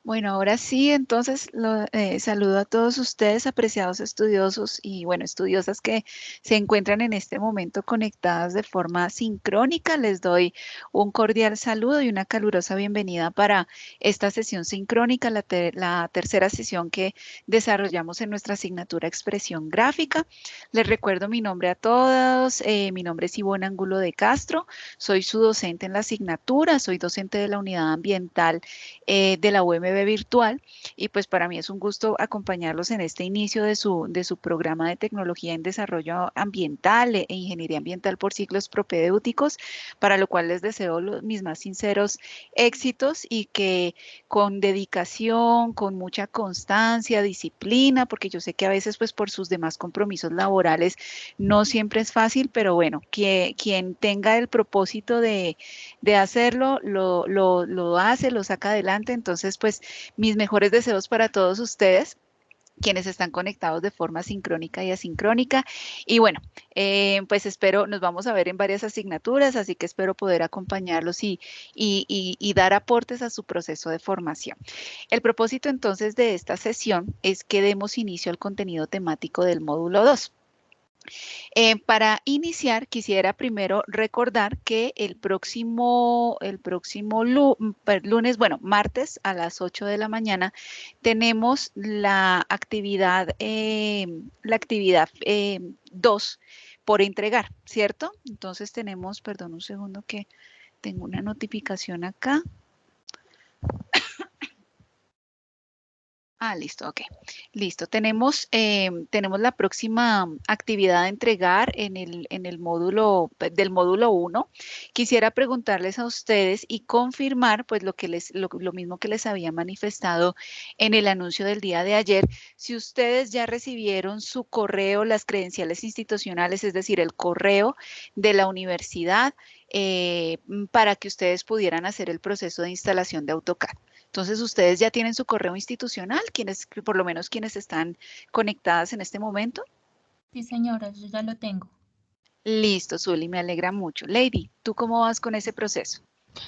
Bueno, ahora sí, entonces saludo a todos ustedes, apreciados estudiosos y bueno, estudiosas que se encuentran en este momento conectadas de forma sincrónica. Les doy un cordial saludo y una calurosa bienvenida para esta sesión sincrónica, la tercera sesión que desarrollamos en nuestra asignatura Expresión Gráfica. Les recuerdo mi nombre a todos, mi nombre es Ivonne Angulo de Castro, soy su docente en la asignatura, soy docente de la unidad ambiental de la UMB virtual y pues para mí es un gusto acompañarlos en este inicio de su programa de tecnología en desarrollo ambiental e ingeniería ambiental por ciclos propedéuticos, para lo cual les deseo mis más sinceros éxitos y que con dedicación, con mucha constancia, disciplina, porque yo sé que a veces pues por sus demás compromisos laborales no siempre es fácil, pero bueno, que quien tenga el propósito de hacerlo, lo hace, lo saca adelante. Entonces, pues mis mejores deseos para todos ustedes quienes están conectados de forma sincrónica y asincrónica. Y bueno, pues espero, nos vamos a ver en varias asignaturas, así que espero poder acompañarlos y dar aportes a su proceso de formación. El propósito entonces de esta sesión es que demos inicio al contenido temático del módulo 2. Para iniciar, quisiera primero recordar que lunes, bueno, martes a las 8 de la mañana, tenemos la actividad 2 por entregar, ¿cierto? Entonces tenemos, perdón un segundo que tengo una notificación acá. Ah, listo, ok. Listo. Tenemos la próxima actividad a entregar en el módulo del módulo 1. Quisiera preguntarles a ustedes y confirmar pues lo mismo que les había manifestado en el anuncio del día de ayer, si ustedes ya recibieron su correo, las credenciales institucionales, es decir, el correo de la universidad para que ustedes pudieran hacer el proceso de instalación de AutoCAD. Entonces, ustedes ya tienen su correo institucional, por lo menos quienes están conectadas en este momento. Sí, señora, yo ya lo tengo. Listo, Zuli, me alegra mucho. Lady, ¿tú cómo vas con ese proceso?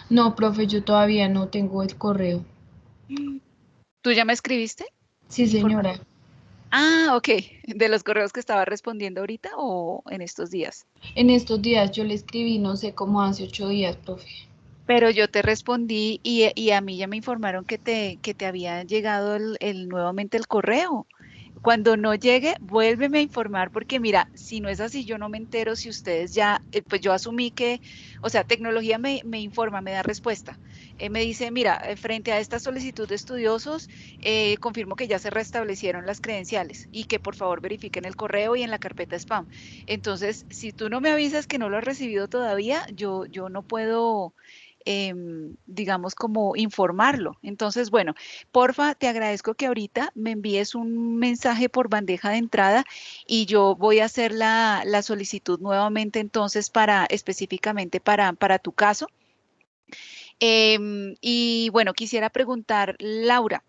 No, profe, yo todavía no tengo el correo. ¿Tú ya me escribiste? Sí, señora. Ah, ok. ¿De los correos que estaba respondiendo ahorita o en estos días? En estos días yo le escribí, no sé cómo hace 8 días, profe. Pero yo te respondí y a mí ya me informaron que te había llegado nuevamente el correo. Cuando no llegue, vuélveme a informar porque mira, si no es así, yo no me entero si ustedes ya, pues yo asumí que, o sea, tecnología me informa, me da respuesta. Me dice, mira, frente a esta solicitud de estudiosos, confirmo que ya se restablecieron las credenciales y que por favor verifiquen el correo y en la carpeta spam. Entonces, si tú no me avisas que no lo has recibido todavía, yo no puedo digamos, como informarlo. Entonces, bueno, porfa, te agradezco que ahorita me envíes un mensaje por bandeja de entrada y yo voy a hacer la solicitud nuevamente entonces específicamente para tu caso. Y bueno, quisiera preguntar, Laura,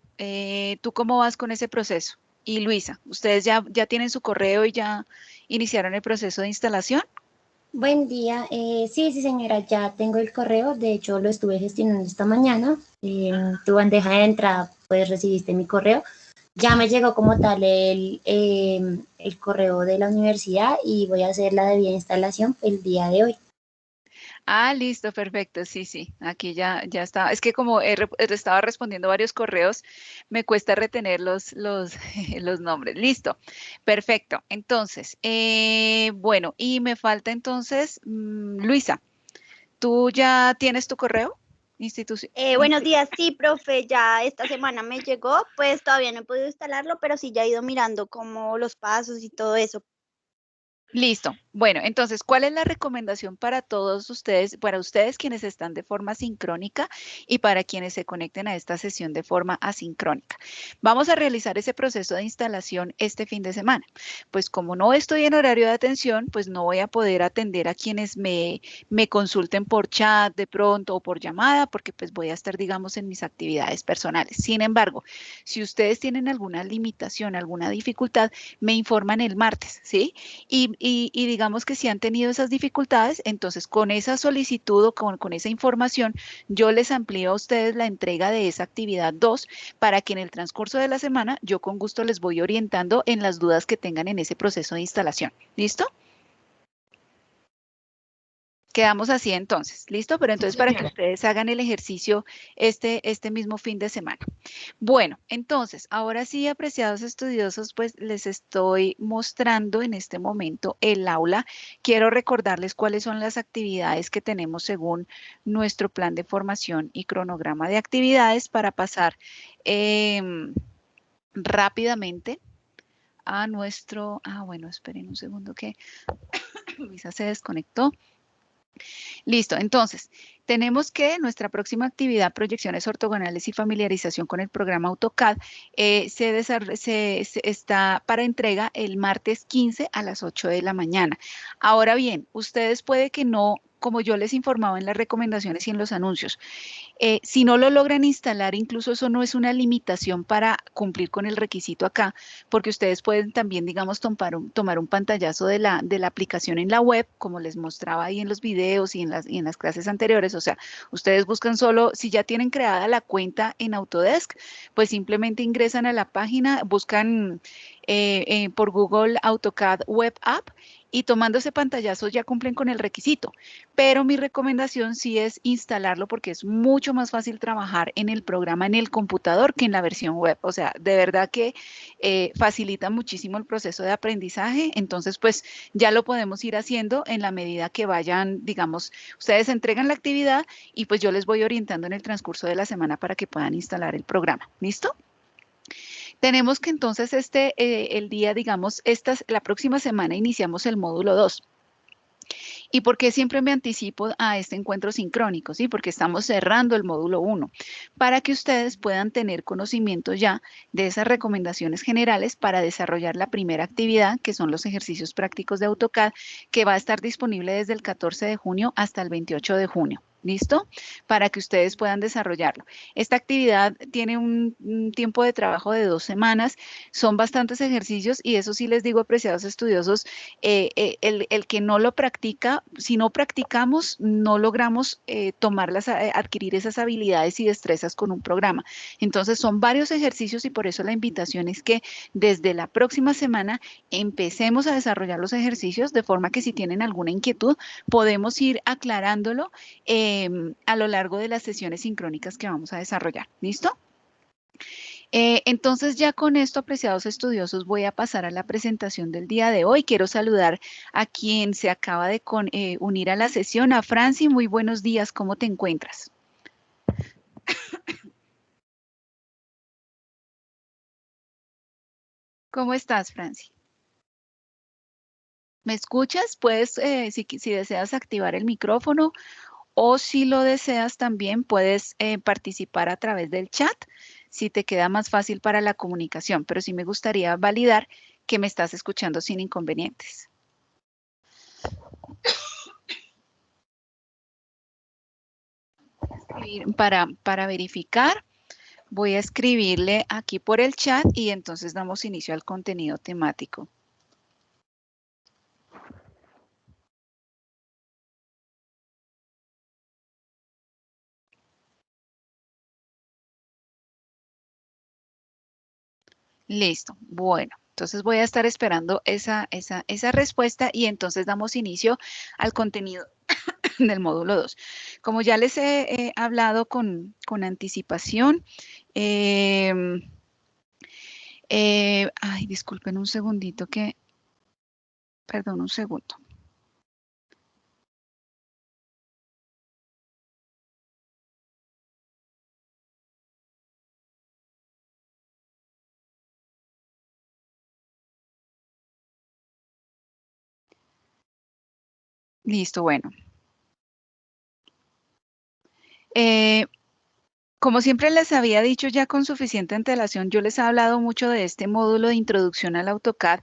¿tú cómo vas con ese proceso? Y Luisa, ¿ustedes ya tienen su correo y ya iniciaron el proceso de instalación? Buen día. Sí, sí, señora, ya tengo el correo. De hecho, lo estuve gestionando esta mañana. En tu bandeja de entrada, pues recibiste mi correo. Ya me llegó como tal el correo de la universidad y voy a hacer la debida instalación el día de hoy. Ah, listo, perfecto. Sí, sí, aquí ya está. Es que como estaba respondiendo varios correos, me cuesta retener los nombres. Listo, perfecto. Entonces, bueno, y me falta entonces, Luisa, ¿tú ya tienes tu correo? Buenos días, sí, profe, ya esta semana me llegó, pues todavía no he podido instalarlo, pero sí ya he ido mirando como los pasos y todo eso. Listo. Bueno, entonces, ¿cuál es la recomendación para todos ustedes, para ustedes quienes están de forma sincrónica y para quienes se conecten a esta sesión de forma asincrónica? Vamos a realizar ese proceso de instalación este fin de semana. Pues como no estoy en horario de atención, pues no voy a poder atender a quienes me consulten por chat de pronto o por llamada, porque pues voy a estar, digamos, en mis actividades personales. Sin embargo, si ustedes tienen alguna limitación, alguna dificultad, me informan el martes, ¿sí? Y digamos que si han tenido esas dificultades, entonces con esa solicitud o con esa información, yo les amplío a ustedes la entrega de esa actividad 2 para que en el transcurso de la semana yo con gusto les voy orientando en las dudas que tengan en ese proceso de instalación. ¿Listo? Quedamos así entonces, ¿listo? Pero entonces para que ustedes hagan el ejercicio este mismo fin de semana. Bueno, entonces, ahora sí, apreciados estudiosos, pues les estoy mostrando en este momento el aula. Quiero recordarles cuáles son las actividades que tenemos según nuestro plan de formación y cronograma de actividades para pasar rápidamente a nuestro... bueno, esperen un segundo que Luisa se desconectó. Listo, entonces, tenemos que nuestra próxima actividad, proyecciones ortogonales y familiarización con el programa AutoCAD, está para entrega el martes 15 a las 8 de la mañana. Ahora bien, ustedes puede que no, como yo les informaba en las recomendaciones y en los anuncios, si no lo logran instalar, incluso eso no es una limitación para cumplir con el requisito acá, porque ustedes pueden también, digamos, tomar un pantallazo de la aplicación en la web, como les mostraba ahí en los videos y en las clases anteriores. O sea, ustedes buscan solo, si ya tienen creada la cuenta en Autodesk, pues simplemente ingresan a la página, buscan por Google AutoCAD Web App y tomando ese pantallazo ya cumplen con el requisito. Pero mi recomendación sí es instalarlo porque es mucho más fácil trabajar en el programa en el computador que en la versión web. O sea, de verdad que facilita muchísimo el proceso de aprendizaje. Entonces, pues ya lo podemos ir haciendo en la medida que vayan, digamos, ustedes entregan la actividad y pues yo les voy orientando en el transcurso de la semana para que puedan instalar el programa. ¿Listo? Tenemos que entonces el día, digamos, la próxima semana iniciamos el módulo 2. ¿Y por qué siempre me anticipo a este encuentro sincrónico? ¿Sí? Porque estamos cerrando el módulo 1 para que ustedes puedan tener conocimiento ya de esas recomendaciones generales para desarrollar la primera actividad, que son los ejercicios prácticos de AutoCAD, que va a estar disponible desde el 14 de junio hasta el 28 de junio. ¿Listo? Para que ustedes puedan desarrollarlo. Esta actividad tiene un tiempo de trabajo de 2 semanas. Son bastantes ejercicios y eso sí les digo, apreciados estudiosos, el que no lo practica, si no practicamos, no logramos adquirir esas habilidades y destrezas con un programa. Entonces, son varios ejercicios y por eso la invitación es que desde la próxima semana empecemos a desarrollar los ejercicios de forma que si tienen alguna inquietud, podemos ir aclarándolo a lo largo de las sesiones sincrónicas que vamos a desarrollar. ¿Listo? Entonces ya con esto, apreciados estudiosos, voy a pasar a la presentación del día de hoy. Quiero saludar a quien se acaba de unir a la sesión, a Franci. Muy buenos días, ¿cómo te encuentras? ¿Cómo estás, Franci? ¿Me escuchas? Puedes, si deseas activar el micrófono o si lo deseas también puedes participar a través del chat si te queda más fácil para la comunicación, pero sí me gustaría validar que me estás escuchando sin inconvenientes. Para verificar, voy a escribirle aquí por el chat y entonces damos inicio al contenido temático. Listo, bueno, entonces voy a estar esperando esa respuesta y entonces damos inicio al contenido del módulo 2. Como ya les he hablado con anticipación, disculpen un segundito perdón, un segundo. Listo, bueno. Como siempre les había dicho ya con suficiente antelación, yo les he hablado mucho de este módulo de introducción al AutoCAD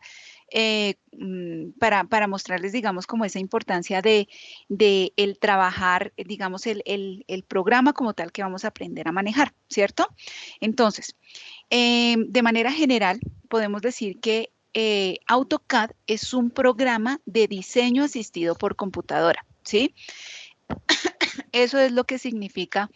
para mostrarles, digamos, como esa importancia de el trabajar, digamos, el programa como tal que vamos a aprender a manejar, ¿cierto? Entonces, de manera general, podemos decir que AutoCAD es un programa de diseño asistido por computadora, ¿sí? Eso es lo que significa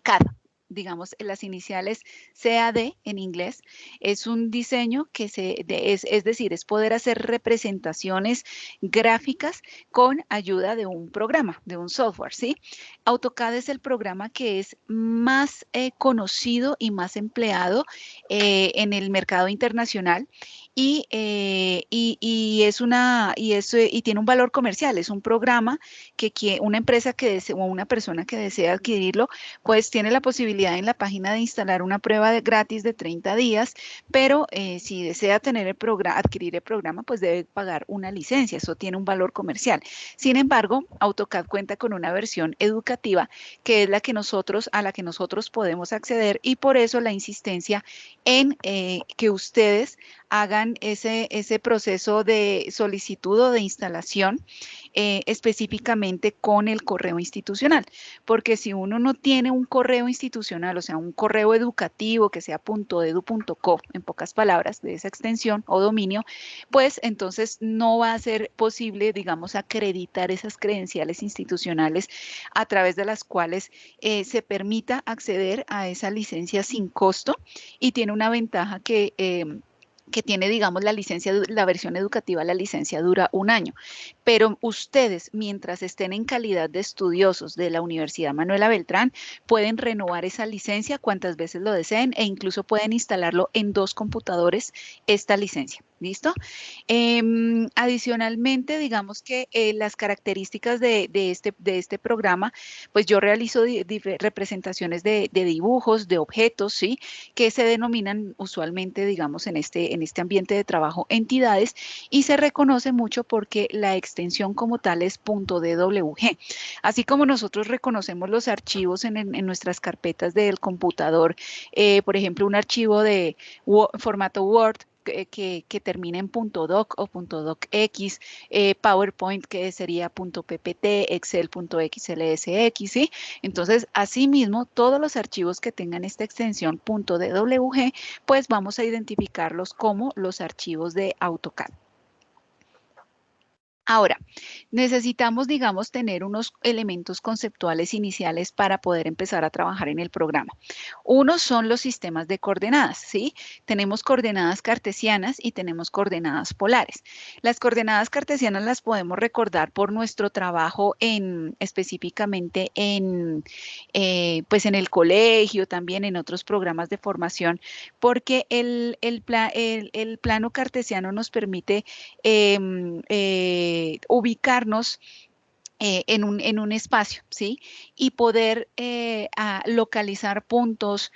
CAD. Digamos, las iniciales CAD en inglés, es un diseño que es decir, es poder hacer representaciones gráficas con ayuda de un programa, de un software, ¿sí? AutoCAD es el programa que es más conocido y más empleado en el mercado internacional y tiene un valor comercial, es un programa que una empresa o una persona que desea adquirirlo, pues tiene la posibilidad en la página de instalar una prueba gratis de 30 días, pero si desea adquirir el programa, pues debe pagar una licencia, eso tiene un valor comercial. Sin embargo, AutoCAD cuenta con una versión educativa que es a la que nosotros podemos acceder, y por eso la insistencia en que ustedes hagan ese proceso de solicitud o de instalación específicamente con el correo institucional, porque si uno no tiene un correo institucional, o sea, un correo educativo que sea .edu.co, en pocas palabras, de esa extensión o dominio, pues entonces no va a ser posible, digamos, acreditar esas credenciales institucionales a través de las cuales se permita acceder a esa licencia sin costo, y tiene una ventaja que tiene, digamos, la versión educativa, la licencia dura 1 año, pero ustedes, mientras estén en calidad de estudiosos de la Universidad Manuela Beltrán, pueden renovar esa licencia cuantas veces lo deseen, e incluso pueden instalarlo en 2 computadores esta licencia. ¿Listo? Adicionalmente, digamos que las características de este programa, pues yo realizo representaciones de dibujos, de objetos, ¿sí? Que se denominan usualmente, digamos, en este ambiente de trabajo, entidades, y se reconoce mucho porque la extensión como tal es .dwg. Así como nosotros reconocemos los archivos en nuestras carpetas del computador, por ejemplo, un archivo de formato Word, que termina en .doc o .docx, PowerPoint que sería .ppt, Excel.xlsx, ¿sí? Entonces, asimismo, todos los archivos que tengan esta extensión .dwg, pues vamos a identificarlos como los archivos de AutoCAD. Ahora, necesitamos, digamos, tener unos elementos conceptuales iniciales para poder empezar a trabajar en el programa. Uno son los sistemas de coordenadas, ¿sí? Tenemos coordenadas cartesianas y tenemos coordenadas polares. Las coordenadas cartesianas las podemos recordar por nuestro trabajo específicamente pues en el colegio, también en otros programas de formación, porque el plano cartesiano nos permite ubicarnos en un espacio, ¿sí? Y poder localizar puntos,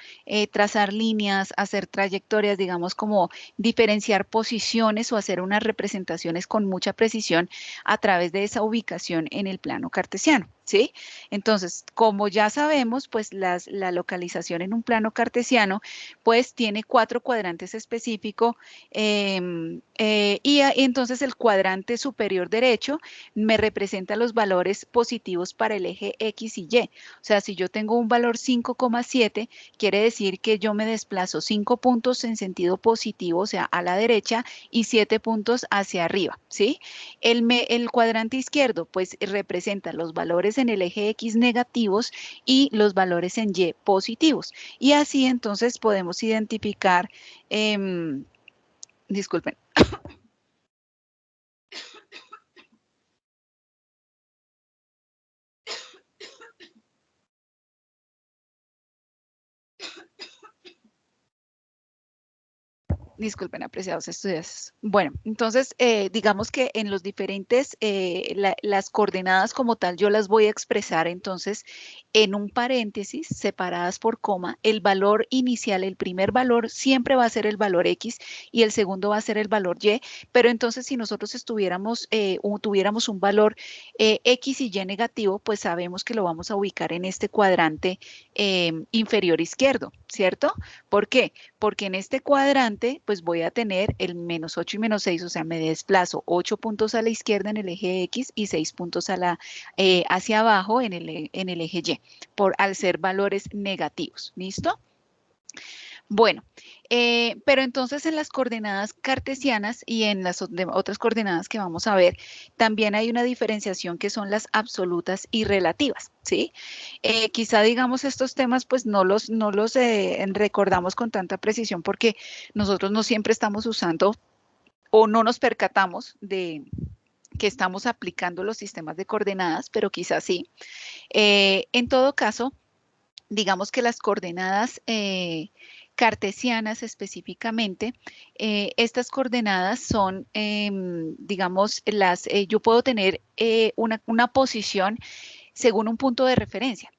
trazar líneas, hacer trayectorias, digamos, como diferenciar posiciones o hacer unas representaciones con mucha precisión a través de esa ubicación en el plano cartesiano, ¿sí? Entonces, como ya sabemos, pues la localización en un plano cartesiano, pues tiene 4 cuadrantes específicos, y entonces el cuadrante superior derecho me representa los valores positivos para el eje X y Y. O sea, si yo tengo un valor 5,7, quiere decir que yo me desplazo 5 puntos en sentido positivo, o sea, a la derecha, y 7 puntos hacia arriba, ¿sí? El cuadrante izquierdo, pues, representa los valores en el eje X negativos y los valores en Y positivos. Y así, entonces, podemos identificar, disculpen. Disculpen, apreciados estudiantes. Bueno, entonces, digamos que en los diferentes, las coordenadas como tal, yo las voy a expresar entonces en un paréntesis, separadas por coma. El valor inicial, el primer valor, siempre va a ser el valor X y el segundo va a ser el valor Y, pero entonces si nosotros tuviéramos un valor X y Y negativo, pues sabemos que lo vamos a ubicar en este cuadrante inferior izquierdo, ¿cierto? ¿Por qué? Porque en este cuadrante, pues voy a tener el -8 y -6, o sea, me desplazo 8 puntos a la izquierda en el eje X y 6 puntos hacia abajo en el eje Y, al ser valores negativos. ¿Listo? Bueno, pero entonces en las coordenadas cartesianas y en las otras coordenadas que vamos a ver, también hay una diferenciación que son las absolutas y relativas, ¿sí? Quizá digamos estos temas pues no los recordamos con tanta precisión porque nosotros no siempre estamos usando o no nos percatamos de que estamos aplicando los sistemas de coordenadas, pero quizás sí. En todo caso, digamos que las coordenadas cartesianas específicamente, estas coordenadas son, digamos, yo puedo tener una posición según un punto de referencia.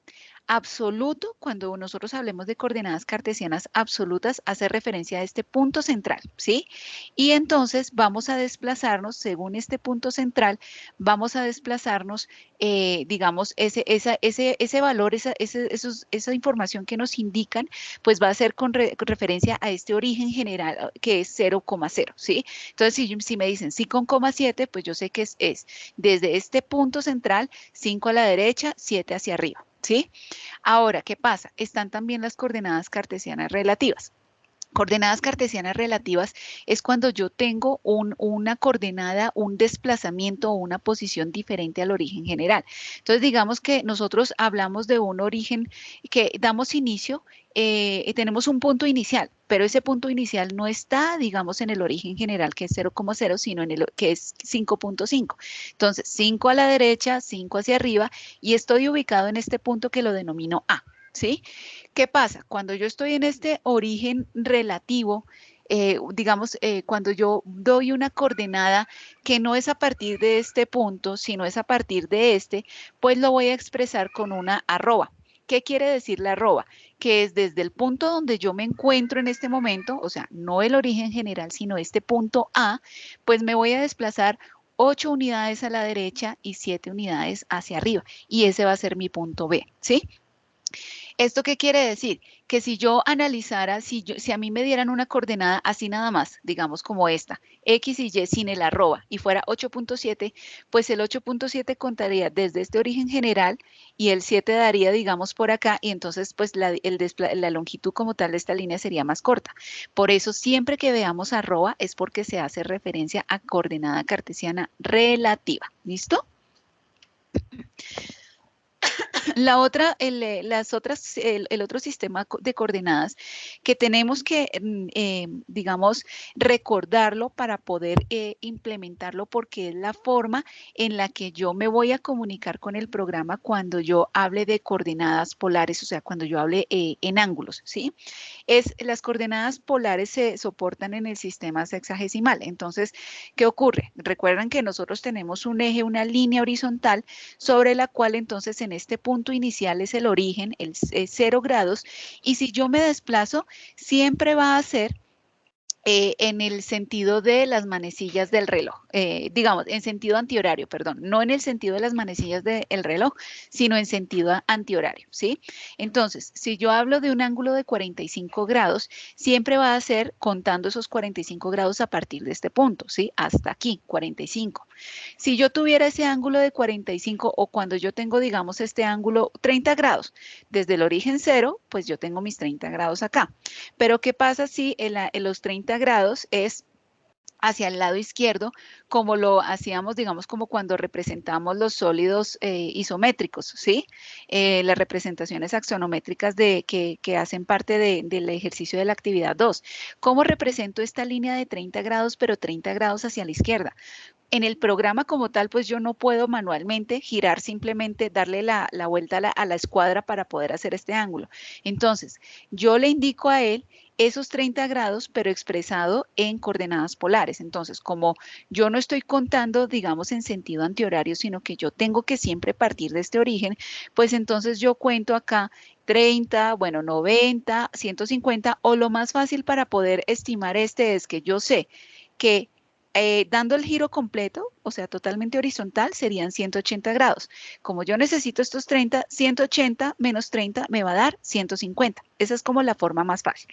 Absoluto, cuando nosotros hablemos de coordenadas cartesianas absolutas, hace referencia a este punto central, ¿sí? Y entonces vamos a desplazarnos, según este punto central, vamos a desplazarnos, digamos, ese valor, esa información que nos indican, pues va a ser con referencia a este origen general, que es 0,0, ¿sí? Entonces, si me dicen 5,7, pues yo sé que es desde este punto central, 5 a la derecha, 7 hacia arriba, ¿sí? Ahora, ¿qué pasa? Están también las coordenadas cartesianas relativas. Coordenadas cartesianas relativas es cuando yo tengo una coordenada, un desplazamiento o una posición diferente al origen general. Entonces, digamos que nosotros hablamos de un origen que damos inicio, tenemos un punto inicial, pero ese punto inicial no está, digamos, en el origen general, que es 0,0, sino en el que es 5,5. Entonces, 5 a la derecha, 5 hacia arriba, y estoy ubicado en este punto que lo denomino A, ¿sí? ¿Qué pasa? Cuando yo estoy en este origen relativo, digamos, cuando yo doy una coordenada que no es a partir de este punto, sino es a partir de este, pues lo voy a expresar con una arroba. ¿Qué quiere decir la arroba? Que es desde el punto donde yo me encuentro en este momento, o sea, no el origen general, sino este punto A, pues me voy a desplazar 8 unidades a la derecha y 7 unidades hacia arriba. Y ese va a ser mi punto B, ¿sí? ¿Esto qué quiere decir? Que si yo analizara, si a mí me dieran una coordenada así nada más, digamos como esta, X y Y sin el arroba, y fuera 8,7, pues el 8,7 contaría desde este origen general y el 7 daría, digamos, por acá, y entonces pues la longitud como tal de esta línea sería más corta. Por eso siempre que veamos arroba es porque se hace referencia a coordenada cartesiana relativa. ¿Listo? La otra, el otro sistema de coordenadas que tenemos que, digamos, recordarlo para poder implementarlo porque es la forma en la que yo me voy a comunicar con el programa cuando yo hable de coordenadas polares, o sea, cuando yo hable en ángulos, ¿sí? Las coordenadas polares se soportan en el sistema sexagesimal. Entonces, ¿qué ocurre? Recuerdan que nosotros tenemos un eje, una línea horizontal sobre la cual entonces en este punto inicial es el origen, el 0 grados, y si yo me desplazo, siempre va a ser en el sentido de las manecillas del reloj, digamos, en sentido antihorario, perdón, no en el sentido de las manecillas del reloj, sino en sentido antihorario, ¿sí? Entonces, si yo hablo de un ángulo de 45 grados, siempre va a ser contando esos 45 grados a partir de este punto, ¿sí? Hasta aquí, 45. Si yo tuviera ese ángulo de 45 o cuando yo tengo, digamos, este ángulo 30 grados, desde el origen 0, pues yo tengo mis 30 grados acá. Pero ¿qué pasa si en los 30 grados es hacia el lado izquierdo, como lo hacíamos, digamos, como cuando representamos los sólidos isométricos, ¿sí? Las representaciones axonométricas que hacen parte del ejercicio de la actividad 2. ¿Cómo represento esta línea de 30 grados, pero 30 grados hacia la izquierda? En el programa como tal, pues yo no puedo manualmente girar, simplemente darle la vuelta a la escuadra para poder hacer este ángulo. Entonces, yo le indico a él esos 30 grados, pero expresado en coordenadas polares. Entonces, como yo no estoy contando, digamos, en sentido antihorario, sino que yo tengo que siempre partir de este origen, pues entonces yo cuento acá 30, bueno, 90, 150, o lo más fácil para poder estimar este es que yo sé que dando el giro completo, o sea, totalmente horizontal, serían 180 grados. Como yo necesito estos 30, 180 menos 30 me va a dar 150. Esa es como la forma más fácil.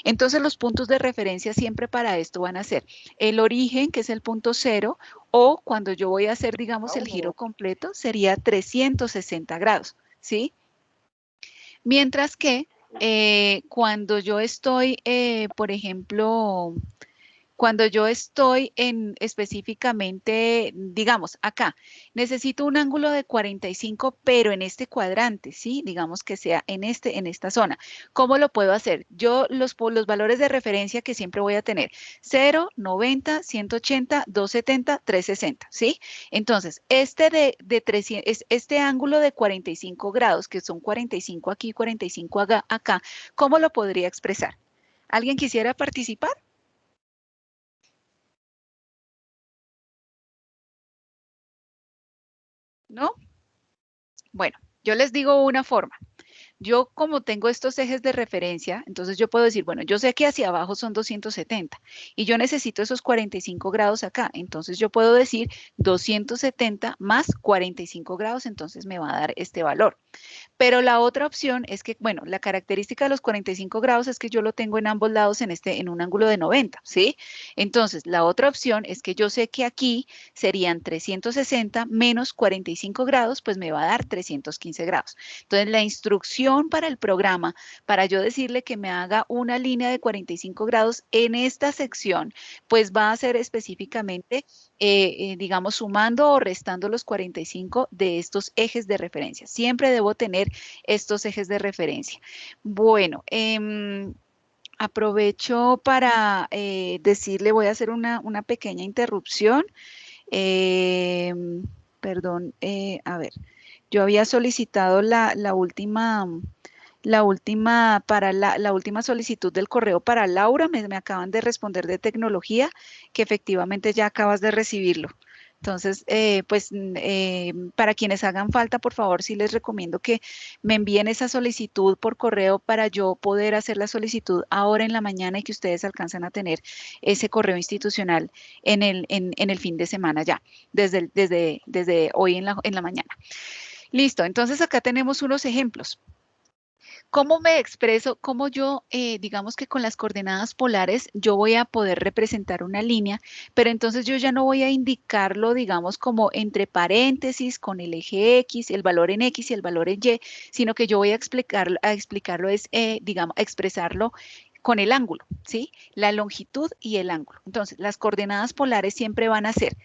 Entonces, los puntos de referencia siempre para esto van a ser el origen, que es el punto 0, o cuando yo voy a hacer, digamos, el giro completo, sería 360 grados, ¿sí? Mientras que Cuando yo estoy, por ejemplo, cuando yo estoy en específicamente, digamos, acá, necesito un ángulo de 45, pero en este cuadrante, ¿sí? Digamos que sea en esta zona. ¿Cómo lo puedo hacer? Yo los valores de referencia que siempre voy a tener, 0, 90, 180, 270, 360, ¿sí? Entonces, de 300, este ángulo de 45 grados, que son 45 aquí, 45 acá, ¿cómo lo podría expresar? ¿Alguien quisiera participar? ¿No? Bueno, yo les digo una forma. Yo como tengo estos ejes de referencia, entonces yo puedo decir, bueno, yo sé que hacia abajo son 270 y yo necesito esos 45 grados acá. Entonces yo puedo decir 270 más 45 grados, entonces me va a dar este valor. Pero la otra opción es que, bueno, la característica de los 45 grados es que yo lo tengo en ambos lados en un ángulo de 90, ¿sí? Entonces, la otra opción es que yo sé que aquí serían 360 menos 45 grados, pues me va a dar 315 grados. Entonces, la instrucción para el programa, para yo decirle que me haga una línea de 45 grados en esta sección, pues va a ser específicamente digamos, sumando o restando los 45 de estos ejes de referencia. Siempre debo tener estos ejes de referencia. Bueno, aprovecho para decirle, voy a hacer una pequeña interrupción. Perdón, a ver, yo había solicitado la última solicitud del correo para Laura, me acaban de responder de tecnología, que efectivamente ya acabas de recibirlo. Entonces, pues, para quienes hagan falta, por favor, sí les recomiendo que me envíen esa solicitud por correo para yo poder hacer la solicitud ahora en la mañana y que ustedes alcancen a tener ese correo institucional en el fin de semana ya, desde hoy en la mañana. Listo, entonces acá tenemos unos ejemplos. ¿Cómo me expreso? ¿Cómo yo, digamos que con las coordenadas polares, yo voy a poder representar una línea, pero entonces yo ya no voy a indicarlo, digamos, como entre paréntesis con el eje X, el valor en X y el valor en Y, sino que yo voy a explicarlo es, digamos, a expresarlo con el ángulo, ¿sí? La longitud y el ángulo. Entonces, las coordenadas polares siempre van a ser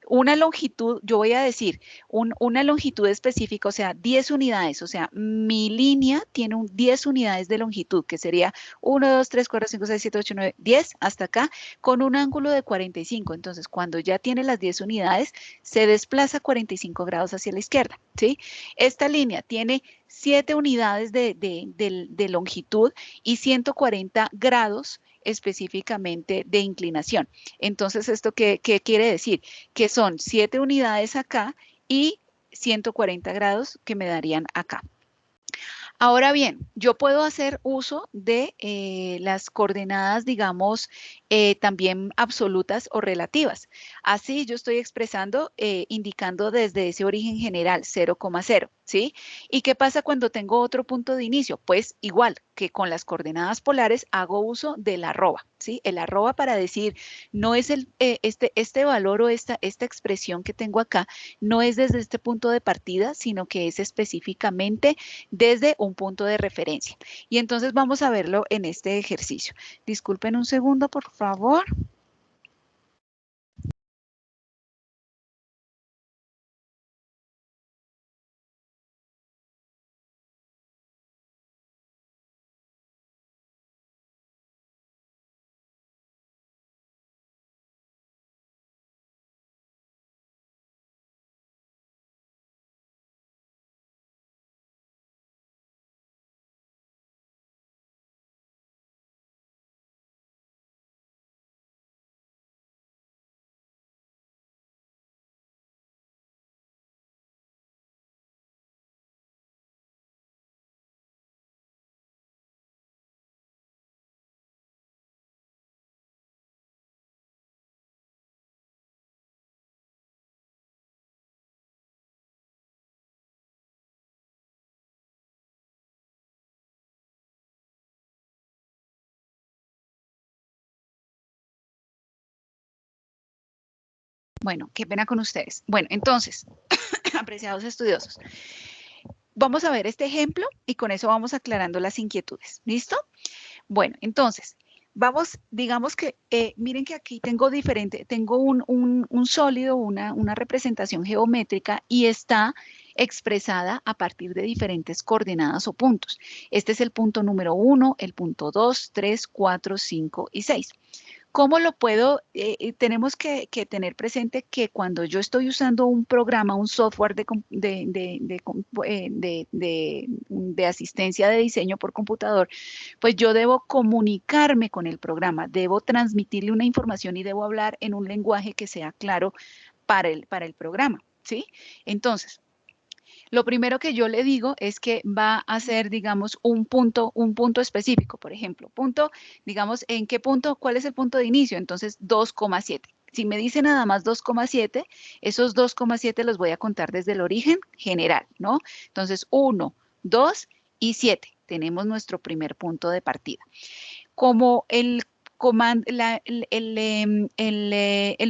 una longitud, yo voy a decir una longitud específica, o sea, 10 unidades, o sea, mi línea tiene 10 unidades de longitud, que sería 1, 2, 3, 4, 5, 6, 7, 8, 9, 10 hasta acá, con un ángulo de 45. Entonces, cuando ya tiene las 10 unidades, se desplaza 45 grados hacia la izquierda, ¿sí? Esta línea tiene 7 unidades de longitud y 140 grados específicamente de inclinación. Entonces, ¿esto qué quiere decir? Que son 7 unidades acá y 140 grados que me darían acá. Ahora bien, yo puedo hacer uso de las coordenadas, digamos, también absolutas o relativas. Así yo estoy expresando, indicando desde ese origen general 0,0, ¿sí? ¿Y qué pasa cuando tengo otro punto de inicio? Pues igual que con las coordenadas polares hago uso del arroba, ¿sí? El arroba para decir, no es este valor o esta expresión que tengo acá, no es desde este punto de partida, sino que es específicamente desde un punto de referencia. Y entonces vamos a verlo en este ejercicio. Disculpen un segundo, por favor. Bueno, qué pena con ustedes. Bueno, entonces, apreciados estudiosos, vamos a ver este ejemplo y con eso vamos aclarando las inquietudes. ¿Listo? Bueno, entonces, vamos, digamos que, miren que aquí tengo un sólido, una representación geométrica y está expresada a partir de diferentes coordenadas o puntos. Este es el punto número 1, el punto 2, 3, 4, 5 y 6. ¿Cómo lo puedo? Tenemos que tener presente que cuando yo estoy usando un programa, un software de asistencia de diseño por computador, pues yo debo comunicarme con el programa, debo transmitirle una información y debo hablar en un lenguaje que sea claro para el programa, ¿sí? Entonces, lo primero que yo le digo es que va a ser, digamos, un punto específico, por ejemplo, digamos, ¿en qué punto? ¿Cuál es el punto de inicio? Entonces, 2,7. Si me dice nada más 2,7, esos 2,7 los voy a contar desde el origen general, ¿no? Entonces, 1, 2 y 7. Tenemos nuestro primer punto de partida. Como el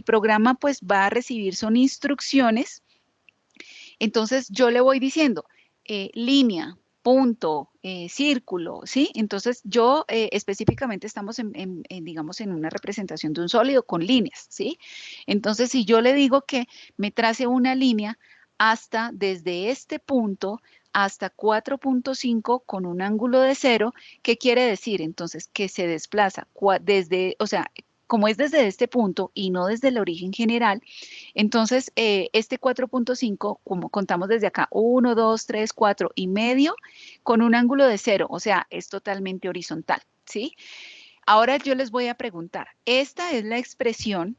programa pues va a recibir son instrucciones. Entonces yo le voy diciendo línea, punto, círculo, ¿sí? Entonces yo específicamente estamos digamos, en una representación de un sólido con líneas, ¿sí? Entonces si yo le digo que me trace una línea desde este punto hasta 4,5 con un ángulo de 0, ¿qué quiere decir? Entonces que se desplaza o sea, como es desde este punto y no desde el origen general, entonces, este 4,5, como contamos desde acá, 1, 2, 3, 4 y medio, con un ángulo de 0, o sea, es totalmente horizontal, ¿sí? Ahora yo les voy a preguntar, esta es la expresión,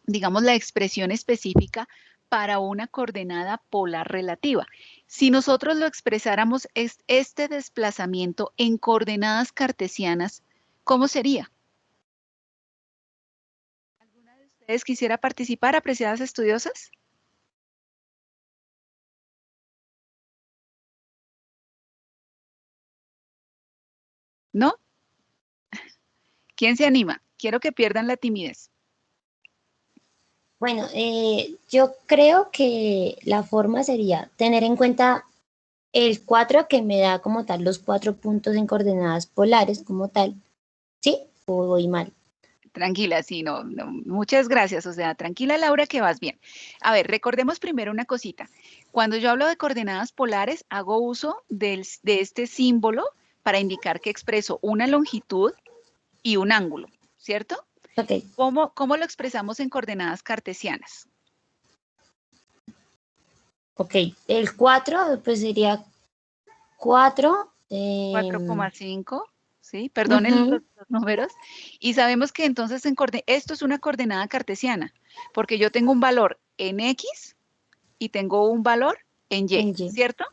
digamos, la expresión específica para una coordenada polar relativa. Si nosotros lo expresáramos, este desplazamiento en coordenadas cartesianas, ¿cómo sería? ¿Ustedes quisiera participar, apreciadas estudiosas? ¿No? ¿Quién se anima? Quiero que pierdan la timidez. Bueno, yo creo que la forma sería tener en cuenta el 4 que me da como tal los 4 puntos en coordenadas polares como tal. ¿Sí? ¿O voy mal? Tranquila, sí, no, muchas gracias. O sea, tranquila, Laura, que vas bien. A ver, recordemos primero una cosita. Cuando yo hablo de coordenadas polares, hago uso de este símbolo para indicar que expreso una longitud y un ángulo, ¿cierto? Ok. ¿Cómo lo expresamos en coordenadas cartesianas? Ok, el 4 pues sería 4. 4,5, ¿sí? Perdonen los números. Y sabemos que entonces esto es una coordenada cartesiana, porque yo tengo un valor en X y tengo un valor en Y, ¿cierto?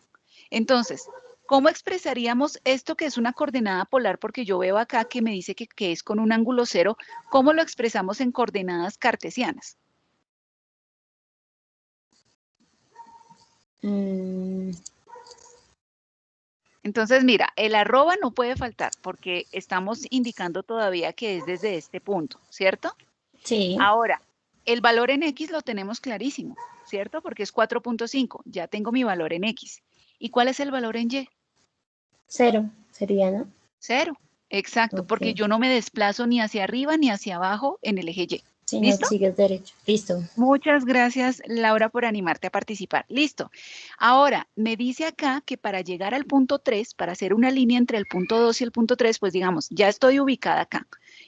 Entonces, ¿cómo expresaríamos esto que es una coordenada polar? Porque yo veo acá que me dice que es con un ángulo 0. ¿Cómo lo expresamos en coordenadas cartesianas? Entonces, mira, el arroba no puede faltar porque estamos indicando todavía que es desde este punto, ¿cierto? Sí. Ahora, el valor en X lo tenemos clarísimo, ¿cierto? Porque es 4,5. Ya tengo mi valor en X. ¿Y cuál es el valor en Y? 0 sería, ¿no? 0. Exacto, porque yo no me desplazo ni hacia arriba ni hacia abajo en el eje Y. Si no ¿Listo? sigues derecho. Listo. Muchas gracias, Laura, por animarte a participar. Listo. Ahora, me dice acá que para llegar al punto 3, para hacer una línea entre el punto 2 y el punto 3, pues digamos, ya estoy ubicada acá.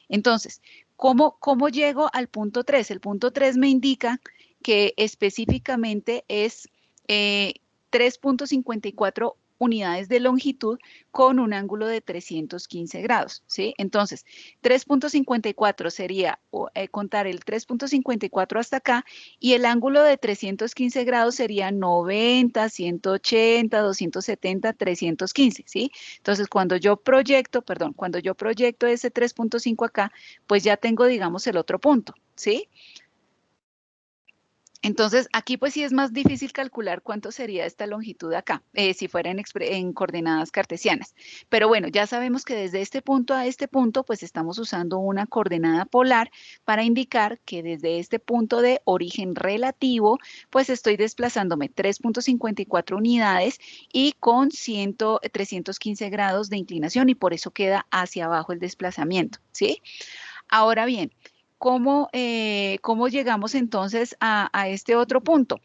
Entonces, ¿cómo llego al punto 3? El punto 3 me indica que específicamente es 3,54 unidades de longitud con un ángulo de 315 grados, ¿sí? Entonces, 3,54 sería contar el 3,54 hasta acá y el ángulo de 315 grados sería 90, 180, 270, 315, ¿sí? Entonces, cuando yo proyecto ese 3,5 acá, pues ya tengo, digamos, el otro punto, ¿sí? Entonces, aquí pues sí es más difícil calcular cuánto sería esta longitud acá, si fuera en coordenadas cartesianas. Pero bueno, ya sabemos que desde este punto a este punto, pues estamos usando una coordenada polar para indicar que desde este punto de origen relativo, pues estoy desplazándome 3.54 unidades y con 315 grados de inclinación y por eso queda hacia abajo el desplazamiento, ¿sí? Ahora bien, ¿cómo llegamos entonces a este otro punto?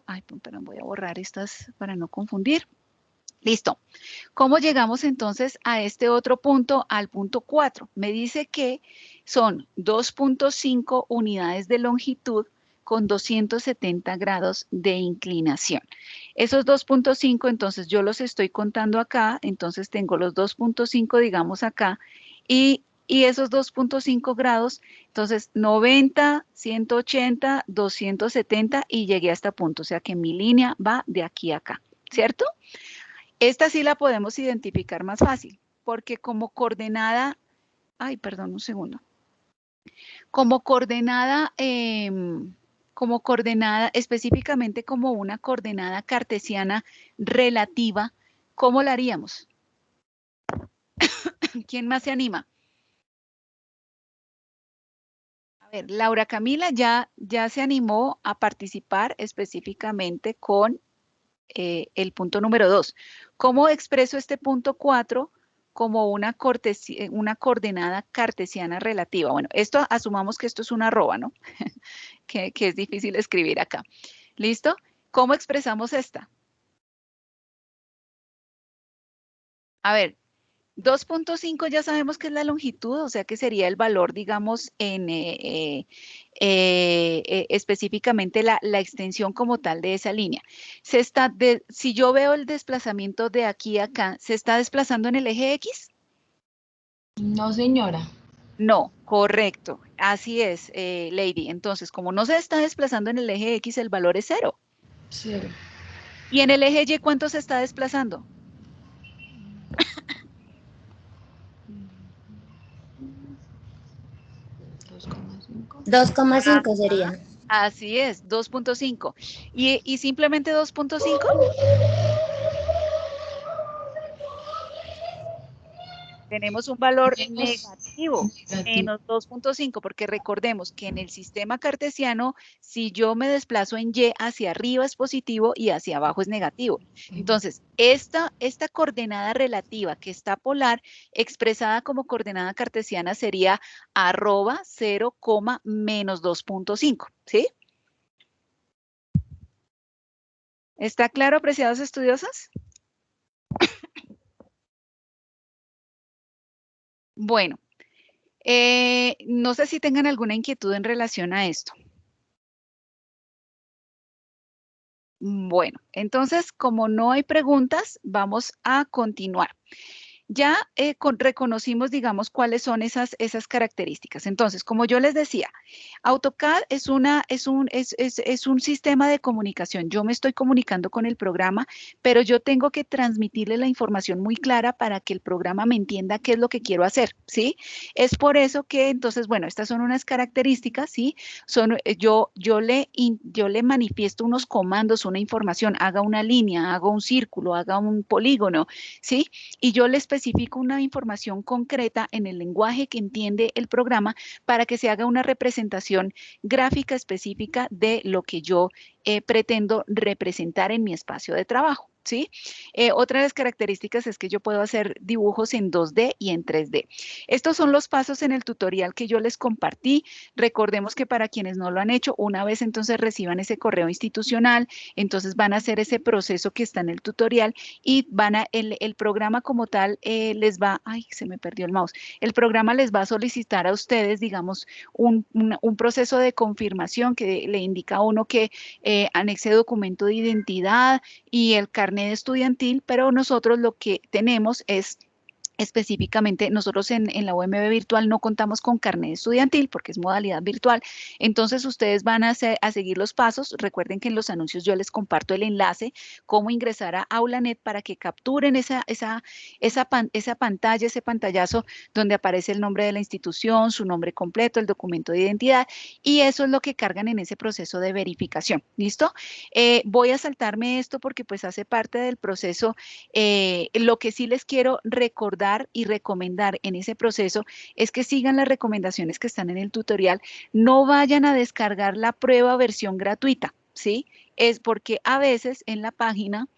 Ay, perdón, voy a borrar estas para no confundir. Listo. ¿Cómo llegamos entonces a este otro punto, al punto 4? Me dice que son 2.5 unidades de longitud con 270 grados de inclinación. Esos 2.5, entonces yo los estoy contando acá, entonces tengo los 2.5, digamos acá, y esos 2.5 grados, entonces 90, 180, 270 y llegué a este punto, o sea que mi línea va de aquí a acá, ¿cierto? Esta sí la podemos identificar más fácil, porque como coordenada, ay, perdón, un segundo. Como coordenada, específicamente como una coordenada cartesiana relativa, ¿cómo la haríamos? ¿Quién más se anima? A ver, Laura Camila ya se animó a participar específicamente con el punto número 2. ¿Cómo expreso este punto 4 como una coordenada cartesiana relativa? Bueno, esto asumamos que esto es una arroba, ¿no? que es difícil escribir acá. ¿Listo? ¿Cómo expresamos esta? A ver, 2.5 ya sabemos que es la longitud, o sea que sería el valor, digamos, específicamente la extensión como tal de esa línea. Si yo veo el desplazamiento de aquí a acá, ¿se está desplazando en el eje X? No, señora. No, correcto. Así es, Lady. Entonces, como no se está desplazando en el eje X, el valor es 0. 0. ¿Y en el eje Y cuánto se está desplazando? 2,5 sería. Así es, 2.5. ¿Y simplemente 2.5? Tenemos un valor negativo, menos 2.5, porque recordemos que en el sistema cartesiano, si yo me desplazo en Y, hacia arriba es positivo y hacia abajo es negativo. Entonces, esta coordenada relativa que está polar, expresada como coordenada cartesiana, sería arroba 0, menos 2.5, ¿sí? ¿Está claro, apreciados estudiosos? Bueno, no sé si tengan alguna inquietud en relación a esto. Bueno, entonces, como no hay preguntas, vamos a continuar. Ya reconocimos, digamos, cuáles son esas características. Entonces, como yo les decía, AutoCAD es un sistema de comunicación. Yo me estoy comunicando con el programa, pero yo tengo que transmitirle la información muy clara para que el programa me entienda qué es lo que quiero hacer, ¿sí? Es por eso que, entonces, bueno, estas son unas características, ¿sí? Yo le manifiesto unos comandos, una información, haga una línea, haga un círculo, haga un polígono, ¿sí? Y yo le especifico una información concreta en el lenguaje que entiende el programa para que se haga una representación gráfica específica de lo que yo pretendo representar en mi espacio de trabajo, ¿sí? Otra de las características es que yo puedo hacer dibujos en 2D y en 3D. Estos son los pasos en el tutorial que yo les compartí. Recordemos que para quienes no lo han hecho, una vez entonces reciban ese correo institucional, entonces van a hacer ese proceso que está en el tutorial y el programa como tal les va, ay, se me perdió el mouse, el programa les va a solicitar a ustedes, digamos, un proceso de confirmación que le indica a uno que anexe documento de identidad y el carnet estudiantil, pero nosotros lo que tenemos es específicamente, nosotros en la UMB virtual no contamos con carnet estudiantil porque es modalidad virtual. Entonces, ustedes van a seguir los pasos. Recuerden que en los anuncios yo les comparto el enlace, cómo ingresar a AulaNet para que capturen esa pantalla, ese pantallazo donde aparece el nombre de la institución, su nombre completo, el documento de identidad, y eso es lo que cargan en ese proceso de verificación. ¿Listo? Voy a saltarme esto porque pues hace parte del proceso. Lo que sí les quiero recordar y recomendar en ese proceso es que sigan las recomendaciones que están en el tutorial. No vayan a descargar la prueba versión gratuita, ¿sí? Es porque a veces en la página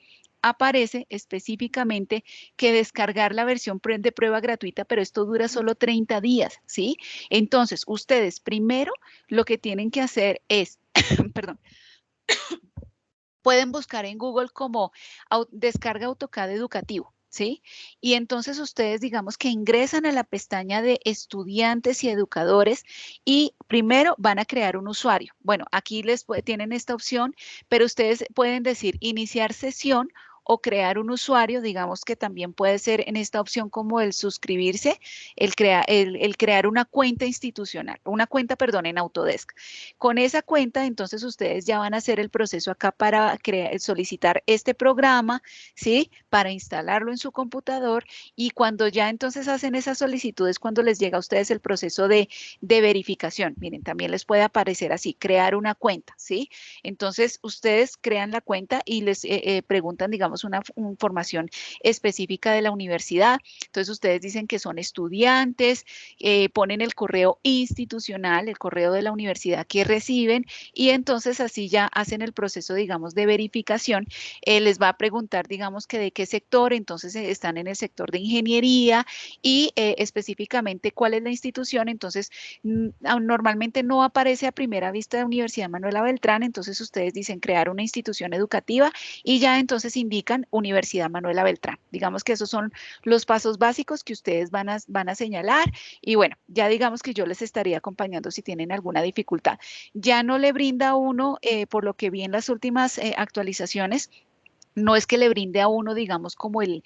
aparece específicamente que descargar la versión de prueba gratuita, pero esto dura solo 30 días, ¿sí? Entonces, ustedes primero lo que tienen que hacer es, perdón, pueden buscar en Google como descarga AutoCAD educativo, ¿sí? Y entonces ustedes, digamos que ingresan a la pestaña de estudiantes y educadores y primero van a crear un usuario. Bueno, aquí tienen esta opción, pero ustedes pueden decir iniciar sesión o crear un usuario, digamos que también puede ser en esta opción como el suscribirse, el crear una cuenta institucional, una cuenta, perdón, en Autodesk. Con esa cuenta, entonces ustedes ya van a hacer el proceso acá para solicitar este programa, ¿sí? Para instalarlo en su computador y cuando ya entonces hacen esas solicitudes, cuando les llega a ustedes el proceso de verificación, miren, también les puede aparecer así, crear una cuenta, ¿sí? Entonces, ustedes crean la cuenta y les preguntan, digamos, una información específica de la universidad. Entonces, ustedes dicen que son estudiantes, ponen el correo institucional, el correo de la universidad que reciben y entonces así ya hacen el proceso, digamos, de verificación. Les va a preguntar, digamos, que de qué sector, entonces están en el sector de ingeniería y específicamente cuál es la institución. Entonces, normalmente no aparece a primera vista de Universidad Manuela Beltrán, entonces ustedes dicen crear una institución educativa y ya entonces indican Universidad Manuela Beltrán. Digamos que esos son los pasos básicos que ustedes van a señalar y bueno, ya digamos que yo les estaría acompañando si tienen alguna dificultad. Ya no le brinda a uno, por lo que vi en las últimas actualizaciones, no es que le brinde a uno, digamos, como el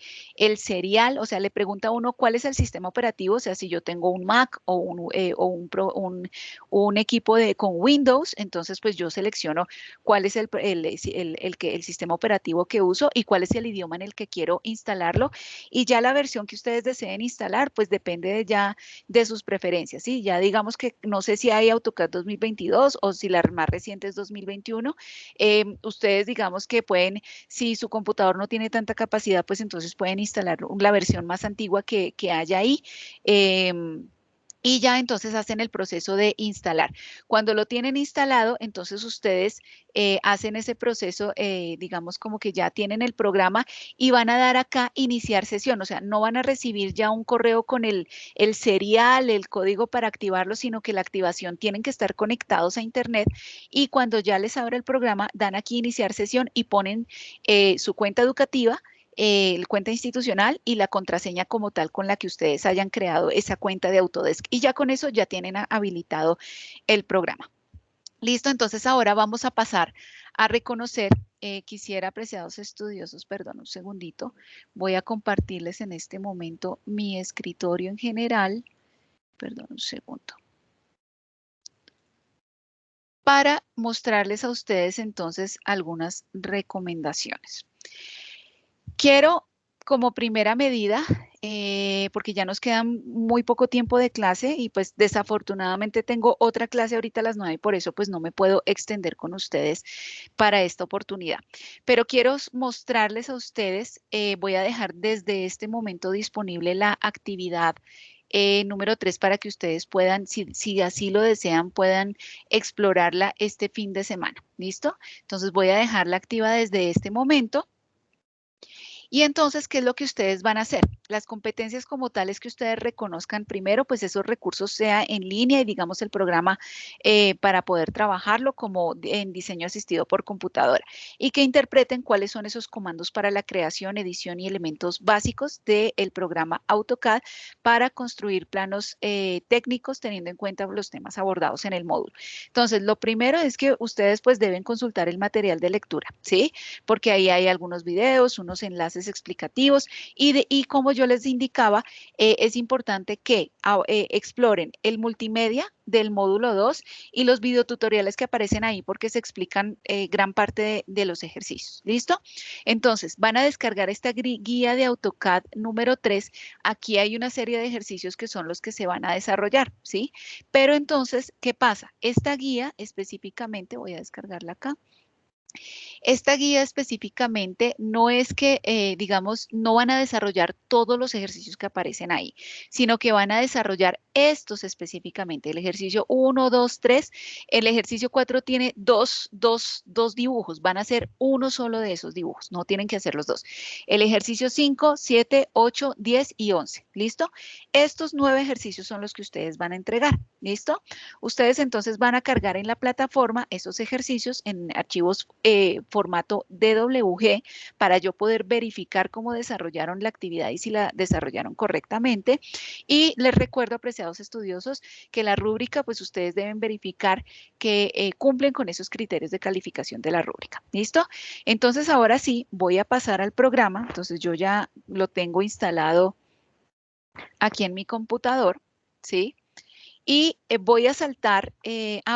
serial, o sea, le pregunta a uno cuál es el sistema operativo, o sea, si yo tengo un Mac o un equipo con Windows, entonces pues yo selecciono cuál es el sistema operativo que uso y cuál es el idioma en el que quiero instalarlo. Y ya la versión que ustedes deseen instalar, pues depende ya de sus preferencias, ¿sí? Ya digamos que no sé si hay AutoCAD 2022 o si la más reciente es 2021. Ustedes digamos que pueden, si su computador no tiene tanta capacidad, pues entonces pueden instalar la versión más antigua que haya ahí. Y ya entonces hacen el proceso de instalar. Cuando lo tienen instalado, entonces ustedes hacen ese proceso, digamos como que ya tienen el programa y van a dar acá iniciar sesión. O sea, no van a recibir ya un correo con el serial, el código para activarlo, sino que la activación tienen que estar conectados a internet y cuando ya les abra el programa, dan aquí iniciar sesión y ponen su cuenta educativa, el cuenta institucional y la contraseña como tal con la que ustedes hayan creado esa cuenta de Autodesk. Y ya con eso ya tienen habilitado el programa. Listo, entonces ahora vamos a pasar a reconocer. Quisiera, apreciados estudiosos, perdón, un segundito. Voy a compartirles en este momento mi escritorio en general. Perdón, un segundo. Para mostrarles a ustedes entonces algunas recomendaciones. Quiero como primera medida, porque ya nos queda muy poco tiempo de clase y pues desafortunadamente tengo otra clase ahorita a las 9 y por eso pues no me puedo extender con ustedes para esta oportunidad. Pero quiero mostrarles a ustedes, voy a dejar desde este momento disponible la actividad número 3 para que ustedes puedan, si así lo desean, puedan explorarla este fin de semana. ¿Listo? Entonces voy a dejarla activa desde este momento. Y entonces, ¿qué es lo que ustedes van a hacer? Las competencias como tales que ustedes reconozcan primero, pues esos recursos sea en línea y digamos el programa para poder trabajarlo como en diseño asistido por computadora y que interpreten cuáles son esos comandos para la creación, edición y elementos básicos del programa AutoCAD para construir planos técnicos teniendo en cuenta los temas abordados en el módulo. Entonces, lo primero es que ustedes pues deben consultar el material de lectura, ¿sí? Porque ahí hay algunos videos, unos enlaces explicativos y como yo yo les indicaba, es importante que exploren el multimedia del módulo 2 y los videotutoriales que aparecen ahí porque se explican gran parte de los ejercicios. ¿Listo? Entonces, van a descargar esta guía de AutoCAD número 3. Aquí hay una serie de ejercicios que son los que se van a desarrollar, ¿sí? Pero entonces, ¿qué pasa? Esta guía específicamente, voy a descargarla acá. Esta guía específicamente no es que, digamos, no van a desarrollar todos los ejercicios que aparecen ahí, sino que van a desarrollar estos específicamente. El ejercicio 1, 2, 3. El ejercicio 4 tiene dos dibujos. Van a hacer uno solo de esos dibujos. No tienen que hacer los dos. El ejercicio 5, 7, 8, 10 y 11. ¿Listo? Estos 9 ejercicios son los que ustedes van a entregar. ¿Listo? Ustedes entonces van a cargar en la plataforma esos ejercicios en archivos formato DWG para yo poder verificar cómo desarrollaron la actividad y si la desarrollaron correctamente. Y les recuerdo, apreciados estudiosos, que la rúbrica, pues ustedes deben verificar que cumplen con esos criterios de calificación de la rúbrica. ¿Listo? Entonces, ahora sí, voy a pasar al programa. Entonces, yo ya lo tengo instalado aquí en mi computador, ¿sí? Y voy a saltar,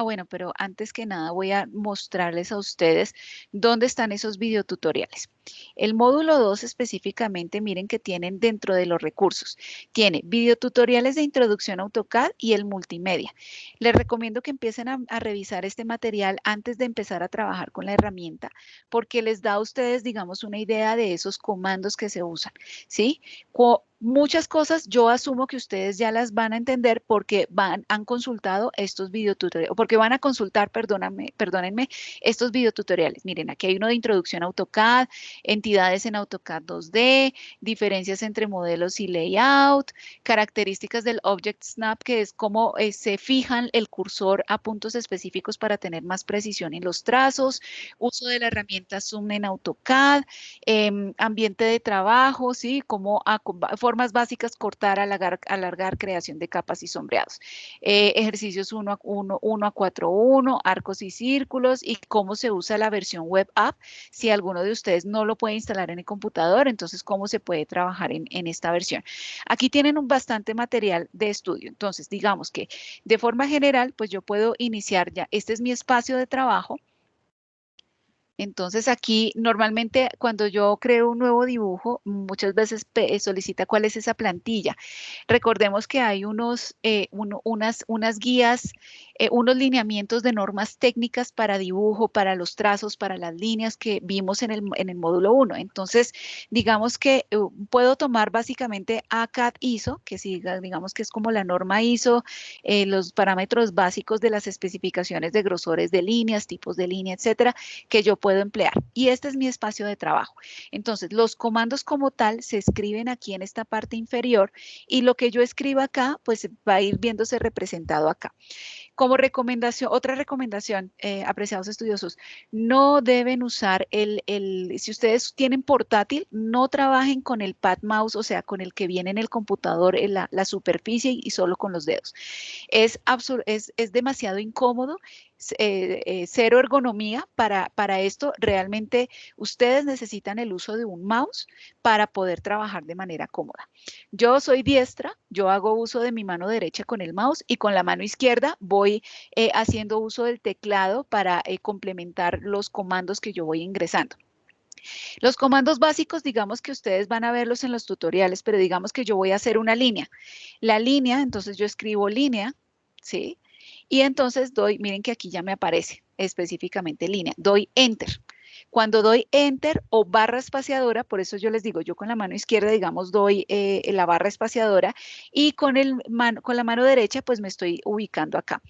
bueno, pero antes que nada voy a mostrarles a ustedes dónde están esos videotutoriales. El módulo 2 específicamente, miren que tienen dentro de los recursos, tiene videotutoriales de introducción a AutoCAD y el multimedia. Les recomiendo que empiecen a revisar este material antes de empezar a trabajar con la herramienta, porque les da a ustedes, digamos, una idea de esos comandos que se usan, ¿sí? Muchas cosas yo asumo que ustedes ya las van a entender porque han consultado estos videotutoriales, porque van a consultar, perdónenme, estos videotutoriales. Miren, aquí hay uno de introducción a AutoCAD, entidades en AutoCAD 2D, diferencias entre modelos y layout, características del Object Snap, que es cómo se fijan el cursor a puntos específicos para tener más precisión en los trazos, uso de la herramienta Zoom en AutoCAD, ambiente de trabajo, ¿sí? Cómo formas básicas, cortar, alargar, creación de capas y sombreados. Ejercicios 1 a 4.1, arcos y círculos y cómo se usa la versión web app. Si alguno de ustedes no lo puede instalar en el computador, entonces cómo se puede trabajar en esta versión. Aquí tienen bastante material de estudio. Entonces, digamos que de forma general, pues yo puedo iniciar ya. Este es mi espacio de trabajo. Entonces aquí normalmente cuando yo creo un nuevo dibujo, muchas veces solicita cuál es esa plantilla. Recordemos que hay unas guías, unos lineamientos de normas técnicas para dibujo, para los trazos, para las líneas que vimos en el módulo 1. Entonces, digamos que puedo tomar básicamente ACAD ISO, que digamos que es como la norma ISO, los parámetros básicos de las especificaciones de grosores de líneas, tipos de línea, etcétera, que yo puedo emplear. Y este es mi espacio de trabajo. Entonces, los comandos como tal se escriben aquí en esta parte inferior y lo que yo escriba acá, pues va a ir viéndose representado acá. Como recomendación, otra recomendación, apreciados estudiosos, no deben usar si ustedes tienen portátil, no trabajen con el pad mouse, o sea, con el que viene en el computador, en la superficie y solo con los dedos. Es demasiado incómodo, cero ergonomía para esto. Realmente ustedes necesitan el uso de un mouse para poder trabajar de manera cómoda. Yo soy diestra, yo hago uso de mi mano derecha con el mouse y con la mano izquierda voy haciendo uso del teclado para complementar los comandos que yo voy ingresando. Los comandos básicos, digamos que ustedes van a verlos en los tutoriales, pero digamos que yo voy a hacer una línea. La línea, entonces yo escribo línea, ¿sí? Y entonces miren que aquí ya me aparece específicamente línea, doy Enter. Cuando doy Enter o barra espaciadora, por eso yo les digo, yo con la mano izquierda, digamos, doy la barra espaciadora y con la mano derecha, pues me estoy ubicando acá.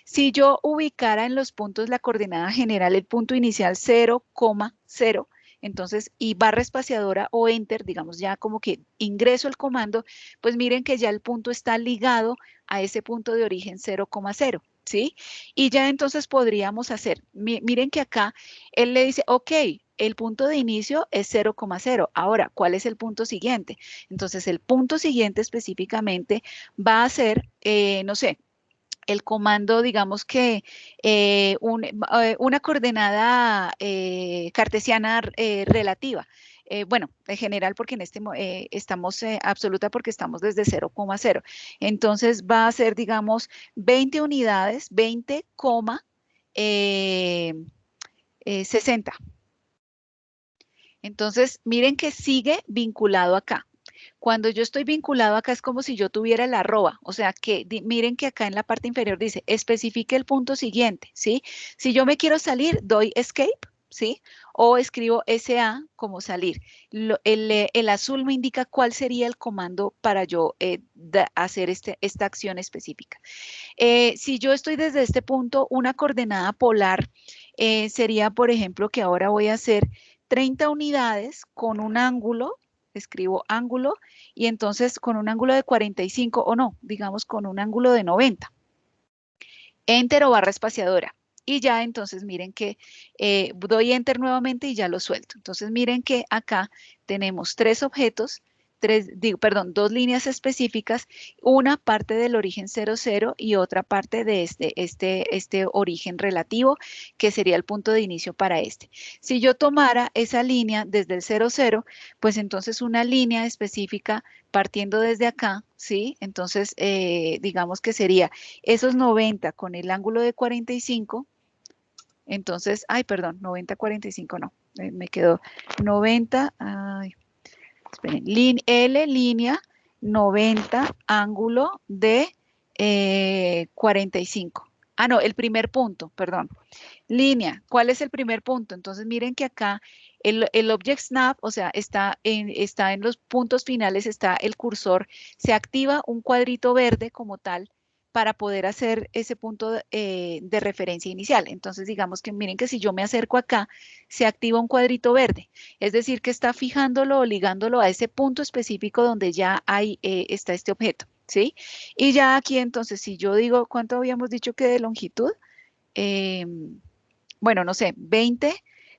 Si yo ubicara en los puntos la coordenada general, el punto inicial 0,0, entonces, y barra espaciadora o Enter, digamos ya como que ingreso el comando, pues miren que ya el punto está ligado a ese punto de origen 0,0, ¿sí? Y ya entonces podríamos hacer, miren que acá él le dice, ok, el punto de inicio es 0,0. Ahora, ¿cuál es el punto siguiente? Entonces, el punto siguiente específicamente va a ser, no sé, el comando, digamos que una coordenada cartesiana relativa. bueno, en general porque en este estamos absoluta porque estamos desde 0,0. Entonces va a ser, digamos, 20 unidades, 20,60. Entonces, miren que sigue vinculado acá. Cuando yo estoy vinculado acá es como si yo tuviera el arroba, o sea que miren que acá en la parte inferior dice, especifique el punto siguiente, ¿sí? Si yo me quiero salir, doy escape, ¿sí? O escribo SA como salir. El azul me indica cuál sería el comando para yo hacer esta acción específica. Si yo estoy desde este punto, una coordenada polar sería, por ejemplo, que ahora voy a hacer 30 unidades con un ángulo, escribo ángulo, y entonces con un ángulo de 45, o no, digamos con un ángulo de 90. Enter o barra espaciadora. Y ya entonces miren que doy enter nuevamente y ya lo suelto. Entonces miren que acá tenemos tres objetos, dos líneas específicas, una parte del origen 00 y otra parte de este origen relativo, que sería el punto de inicio para este. Si yo tomara esa línea desde el 00, pues entonces una línea específica partiendo desde acá, ¿sí? Entonces, digamos que sería esos 90 con el ángulo de 45, entonces, ay, perdón, 90, 45 no, me quedó 90, ay, esperen, L línea 90 ángulo de 45. Ah, no, el primer punto, perdón. Línea, ¿cuál es el primer punto? Entonces miren que acá el object snap, o sea, está en los puntos finales, está el cursor, se activa un cuadrito verde como tal para poder hacer ese punto de referencia inicial. Entonces digamos que miren que si yo me acerco acá, se activa un cuadrito verde. Es decir, que está fijándolo o ligándolo a ese punto específico donde ya está este objeto, ¿sí? Y ya aquí entonces, si yo digo, ¿cuánto habíamos dicho que de longitud? Bueno, no sé, 20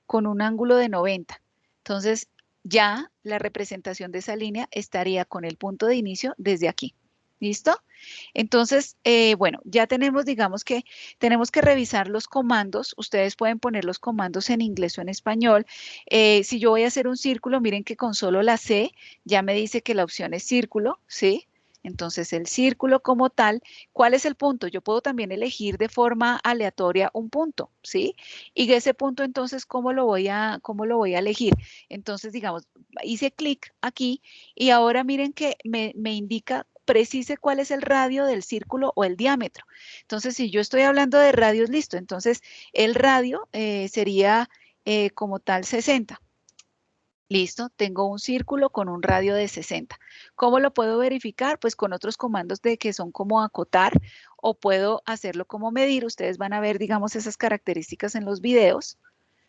con un ángulo de 90. Entonces, ya la representación de esa línea estaría con el punto de inicio desde aquí. ¿Listo? Entonces, bueno, ya tenemos, digamos que tenemos que revisar los comandos. Ustedes pueden poner los comandos en inglés o en español. Si yo voy a hacer un círculo, miren que con solo la C ya me dice que la opción es círculo, ¿sí? Entonces, el círculo como tal, ¿cuál es el punto? Yo puedo también elegir de forma aleatoria un punto, ¿sí? Y ese punto, entonces, ¿cómo lo voy a elegir? Entonces, digamos, hice clic aquí y ahora miren que me indica precise cuál es el radio del círculo o el diámetro. Entonces, si yo estoy hablando de radios, listo. Entonces, el radio sería como tal 60. Listo, tengo un círculo con un radio de 60. ¿Cómo lo puedo verificar? Pues con otros comandos de que son como acotar o puedo hacerlo como medir. Ustedes van a ver, digamos, esas características en los videos,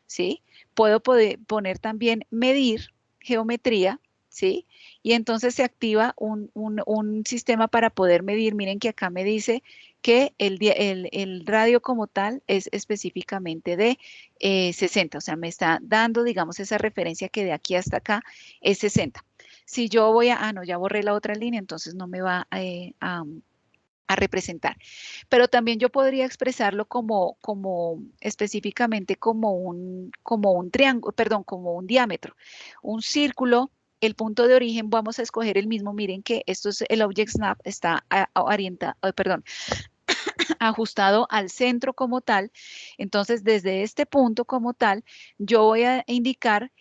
¿sí? Puedo poner también medir, geometría, ¿sí? Y entonces se activa un sistema para poder medir. Miren que acá me dice que el radio como tal es específicamente de 60, o sea, me está dando, digamos, esa referencia que de aquí hasta acá es 60. Si yo voy no, ya borré la otra línea, entonces no me va a representar. Pero también yo podría expresarlo como específicamente como un triángulo, perdón, como un diámetro. Un círculo, el punto de origen, vamos a escoger el mismo. Miren que esto es el object snap, está orientado, perdón, ajustado al centro como tal. Entonces, desde este punto como tal, yo voy a indicar,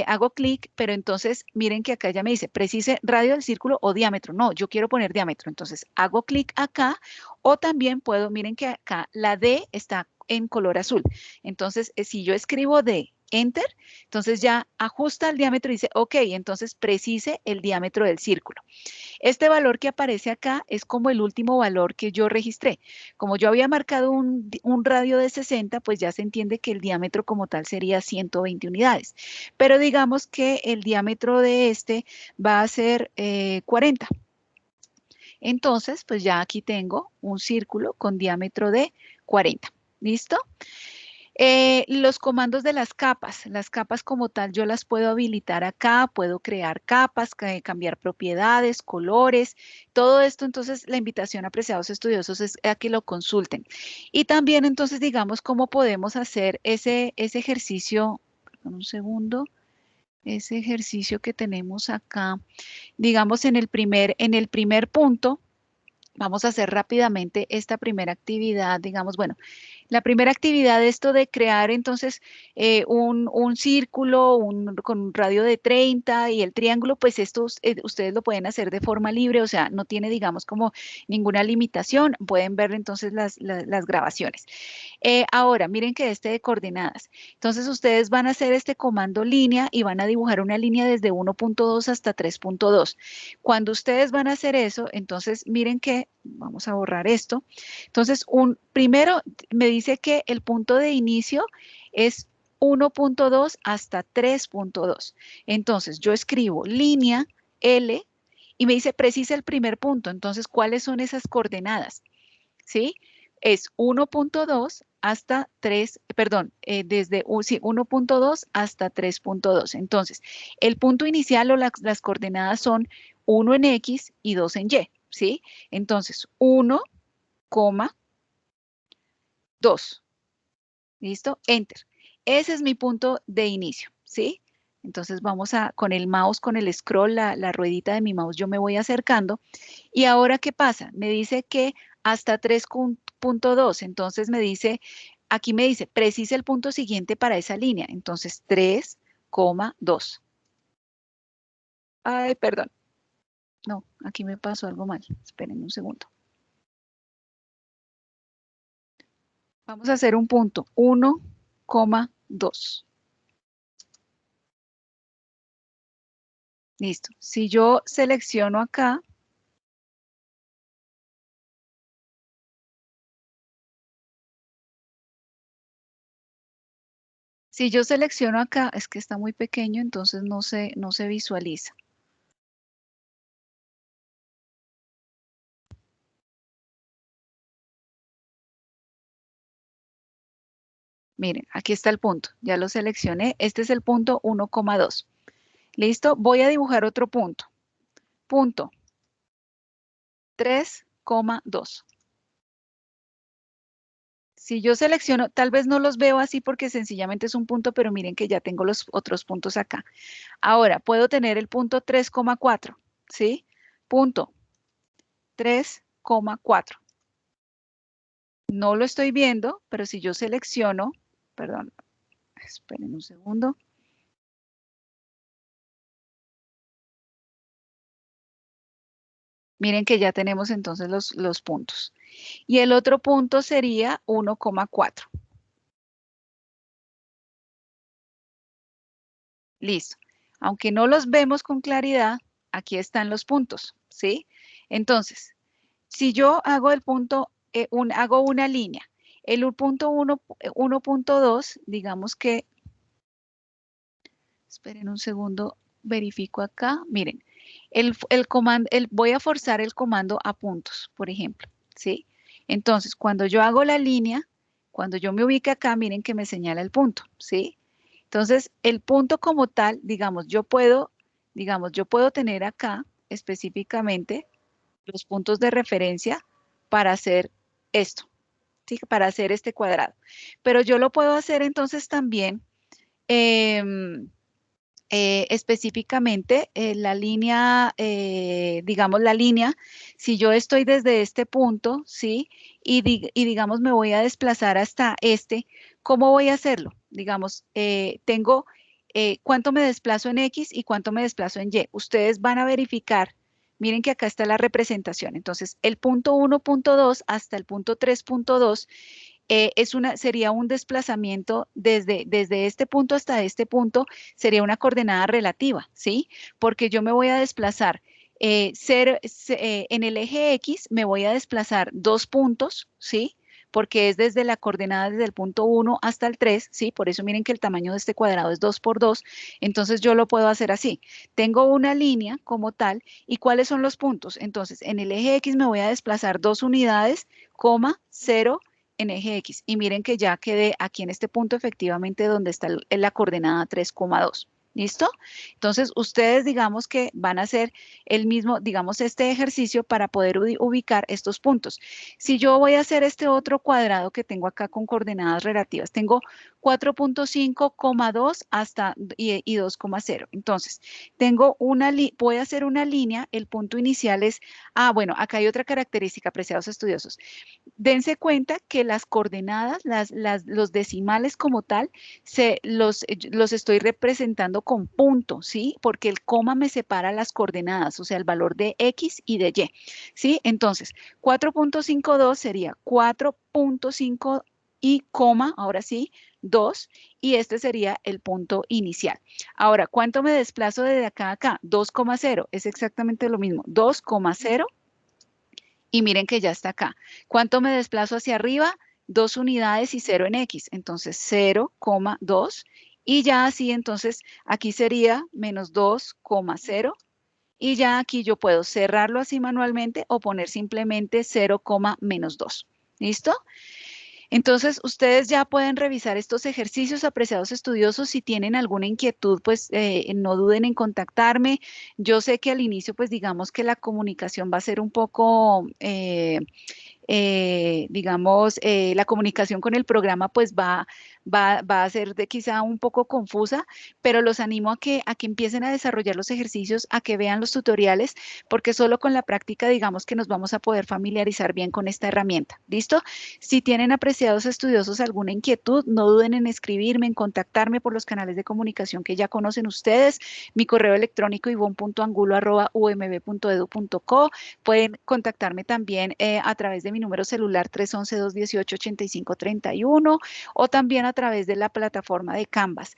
hago clic, pero entonces miren que acá ya me dice, precise radio del círculo o diámetro. No, yo quiero poner diámetro. Entonces, hago clic acá o también puedo, miren que acá la D está en color azul. Entonces, si yo escribo D, Enter, entonces ya ajusta el diámetro y dice, ok, entonces precise el diámetro del círculo. Este valor que aparece acá es como el último valor que yo registré. Como yo había marcado un radio de 60, pues ya se entiende que el diámetro como tal sería 120 unidades. Pero digamos que el diámetro de este va a ser 40. Entonces, pues ya aquí tengo un círculo con diámetro de 40. ¿Listo? Los comandos de las capas como tal yo las puedo habilitar acá, puedo crear capas, cambiar propiedades, colores, todo esto. Entonces la invitación, apreciados estudiosos, es a que lo consulten. Y también entonces digamos cómo podemos hacer ese ejercicio, un segundo, ese ejercicio que tenemos acá. Digamos, en el primer punto, vamos a hacer rápidamente esta primera actividad. Digamos, bueno, la primera actividad, esto de crear entonces un círculo con un radio de 30 y el triángulo, pues estos ustedes lo pueden hacer de forma libre, o sea, no tiene, digamos, como ninguna limitación. Pueden ver entonces las grabaciones. Ahora, miren que este de coordenadas. Entonces, ustedes van a hacer este comando línea y van a dibujar una línea desde 1.2 hasta 3.2. Cuando ustedes van a hacer eso, entonces, miren que, vamos a borrar esto. Entonces, primero me dice que el punto de inicio es 1.2 hasta 3.2. Entonces, yo escribo línea L y me dice precisa el primer punto. Entonces, ¿cuáles son esas coordenadas? ¿Sí? Es 1.2 hasta 3, perdón, desde 1.2 hasta 3.2. Entonces, el punto inicial o las coordenadas son 1 en X y 2 en Y, ¿sí? Entonces, 1, 2. ¿Listo? Enter. Ese es mi punto de inicio, ¿sí? Entonces vamos con el mouse, con el scroll, la ruedita de mi mouse, yo me voy acercando. Y ahora, ¿qué pasa? Me dice que hasta 3.2. Entonces me dice, aquí me dice, precisa el punto siguiente para esa línea. Entonces 3,2. Ay, perdón. No, aquí me pasó algo mal. Esperen un segundo. Vamos a hacer un punto, 1,2. Listo. Si yo selecciono acá, es que está muy pequeño, entonces no se visualiza. Miren, aquí está el punto. Ya lo seleccioné. Este es el punto 1,2. Listo. Voy a dibujar otro punto. Punto 3,2. Si yo selecciono, tal vez no los veo así porque sencillamente es un punto, pero miren que ya tengo los otros puntos acá. Ahora, puedo tener el punto 3,4, ¿sí? Punto 3,4. No lo estoy viendo, pero si yo selecciono, perdón, esperen un segundo. Miren que ya tenemos entonces los puntos. Y el otro punto sería 1,4. Listo. Aunque no los vemos con claridad, aquí están los puntos, ¿sí? Entonces, si yo hago el punto, hago una línea, el punto 1.2, digamos que, esperen un segundo, verifico acá, miren, voy a forzar el comando a puntos, por ejemplo, ¿sí? Entonces, cuando yo hago la línea, cuando yo me ubique acá, miren que me señala el punto, ¿sí? Entonces, el punto como tal, digamos, yo puedo tener acá específicamente los puntos de referencia para hacer esto, ¿sí? Para hacer este cuadrado. Pero yo lo puedo hacer entonces también específicamente la línea, digamos la línea, si yo estoy desde este punto, ¿sí? Y digamos me voy a desplazar hasta este, ¿cómo voy a hacerlo? Digamos, tengo cuánto me desplazo en X y cuánto me desplazo en Y. Ustedes van a verificar, miren que acá está la representación. Entonces, el punto 1.2 hasta el punto 3.2 sería un desplazamiento desde este punto hasta este punto, sería una coordenada relativa, ¿sí? Porque yo me voy a desplazar en el eje X, me voy a desplazar 2 puntos, ¿sí? Porque es desde la coordenada desde el punto 1 hasta el 3, ¿sí? Por eso miren que el tamaño de este cuadrado es 2 por 2, entonces yo lo puedo hacer así. Tengo una línea como tal, ¿y cuáles son los puntos? Entonces, en el eje X me voy a desplazar 2 unidades, 0, en eje X. Y miren que ya quedé aquí en este punto efectivamente donde está la coordenada 3,2. ¿Listo? Entonces, ustedes digamos que van a hacer el mismo, digamos, este ejercicio para poder ubicar estos puntos. Si yo voy a hacer este otro cuadrado que tengo acá con coordenadas relativas, tengo 4.5,2 hasta y 2,0. Entonces, tengo voy a hacer una línea, el punto inicial es, bueno, acá hay otra característica, apreciados estudiosos. Dense cuenta que las coordenadas, los decimales como tal, los estoy representando con punto, ¿sí? Porque el coma me separa las coordenadas, o sea, el valor de X y de Y, ¿sí? Entonces, 4.52 sería 4.5 y coma, ahora sí, 2, y este sería el punto inicial. Ahora, ¿cuánto me desplazo desde acá a acá? 2,0, es exactamente lo mismo, 2,0, y miren que ya está acá. ¿Cuánto me desplazo hacia arriba? 2 unidades y 0 en X. Entonces 0,2. Y ya así, entonces, aquí sería menos 2,0. Y ya aquí yo puedo cerrarlo así manualmente o poner simplemente 0, menos 2. ¿Listo? Entonces, ustedes ya pueden revisar estos ejercicios, apreciados estudiosos. Si tienen alguna inquietud, pues no duden en contactarme. Yo sé que al inicio, pues digamos que la comunicación va a ser un poco, digamos, la comunicación con el programa pues va a ser quizá un poco confusa, pero los animo a que empiecen a desarrollar los ejercicios, a que vean los tutoriales, porque solo con la práctica, digamos que nos vamos a poder familiarizar bien con esta herramienta. ¿Listo? Si tienen, apreciados estudiosos, alguna inquietud, no duden en escribirme, en contactarme por los canales de comunicación que ya conocen ustedes. Mi correo electrónico ivon.angulo@umb.edu.co. Pueden contactarme también a través de mi número celular 311-218-8531 o también a través de la plataforma de Canvas.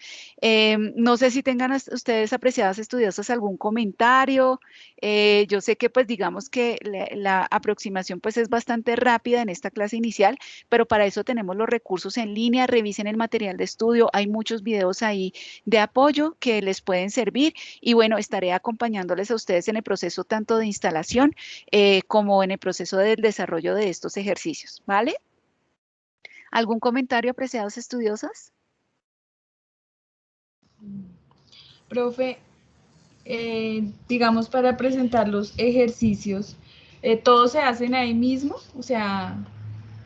No sé si tengan ustedes, apreciadas estudiosas, algún comentario. Yo sé que pues digamos que la aproximación pues es bastante rápida en esta clase inicial, pero para eso tenemos los recursos en línea. Revisen el material de estudio, hay muchos videos ahí de apoyo que les pueden servir y bueno, estaré acompañándoles a ustedes en el proceso tanto de instalación como en el proceso del desarrollo de estos ejercicios, ¿vale? ¿Algún comentario, apreciados estudiosos? Profe, digamos para presentar los ejercicios, ¿todos se hacen ahí mismo? O sea,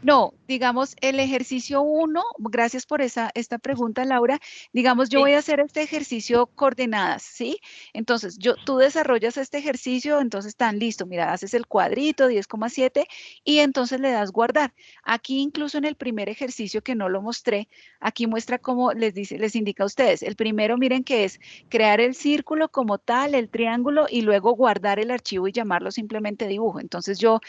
No, digamos, el ejercicio 1, gracias por esta pregunta, Laura. Digamos, yo sí. voy a hacer este ejercicio coordenadas, ¿sí? Entonces, tú desarrollas este ejercicio, entonces están listo, mira, haces el cuadrito 10,7 y entonces le das guardar. Aquí incluso en el primer ejercicio que no lo mostré, aquí muestra cómo les indica a ustedes. El primero, miren que es crear el círculo como tal, el triángulo y luego guardar el archivo y llamarlo simplemente dibujo. Entonces, yo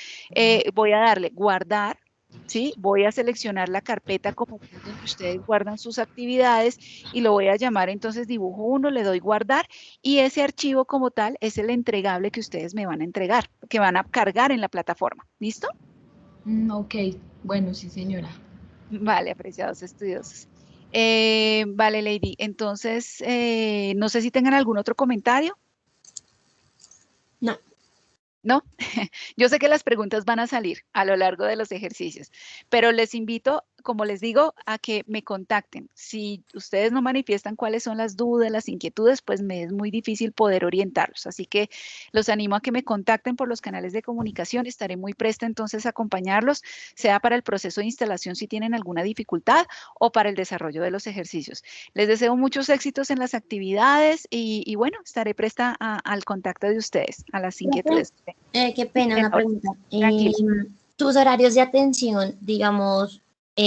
voy a darle guardar. ¿Sí? Voy a seleccionar la carpeta como donde ustedes guardan sus actividades y lo voy a llamar entonces dibujo 1, le doy guardar y ese archivo como tal es el entregable que ustedes me van a entregar, que van a cargar en la plataforma. ¿Listo? Ok, bueno, sí, señora. Vale, apreciados estudiosos. Vale, Lady. Entonces, no sé si tengan algún otro comentario. No. ¿No? Yo sé que las preguntas van a salir a lo largo de los ejercicios, pero les invito, como les digo, a que me contacten. Si ustedes no manifiestan cuáles son las dudas, las inquietudes, pues me es muy difícil poder orientarlos. Así que los animo a que me contacten por los canales de comunicación. Estaré muy presta entonces a acompañarlos, sea para el proceso de instalación si tienen alguna dificultad o para el desarrollo de los ejercicios. Les deseo muchos éxitos en las actividades y bueno, estaré presta al contacto de ustedes, a las Profe, inquietudes. qué pena, una Ahora, pregunta. tranquila. Tus horarios de atención, digamos,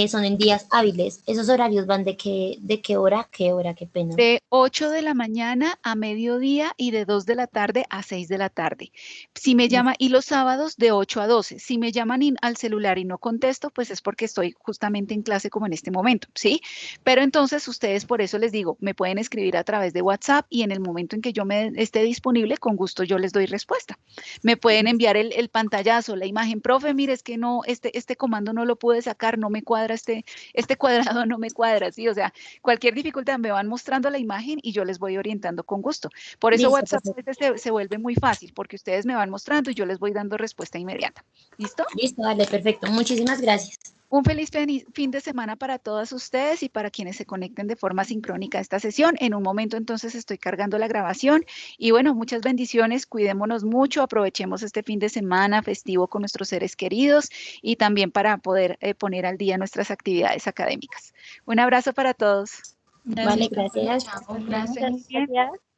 son en días hábiles. ¿Esos horarios van de qué hora a qué hora? Qué pena. De 8 de la mañana a mediodía y de 2 de la tarde a 6 de la tarde. Si me llama, y los sábados de 8 a 12. Si me llaman al celular y no contesto, pues es porque estoy justamente en clase como en este momento, ¿sí? Pero entonces ustedes, por eso les digo, me pueden escribir a través de WhatsApp y en el momento en que yo me esté disponible, con gusto yo les doy respuesta. Me pueden enviar el pantallazo, la imagen, profe, mire, es que no, este comando no lo pude sacar, no me cuadra este cuadrado, no me cuadra, ¿sí? O sea, cualquier dificultad me van mostrando la imagen y yo les voy orientando con gusto. Por eso Listo, WhatsApp a perfecto. veces se vuelve muy fácil, porque ustedes me van mostrando y yo les voy dando respuesta inmediata. ¿Listo? Listo, vale, perfecto. Muchísimas gracias. Un feliz fin de semana para todas ustedes y para quienes se conecten de forma sincrónica a esta sesión. En un momento entonces estoy cargando la grabación y bueno, muchas bendiciones, cuidémonos mucho, aprovechemos este fin de semana festivo con nuestros seres queridos y también para poder poner al día nuestras actividades académicas. Un abrazo para todos. Vale, gracias. Chao, gracias. Muchas gracias.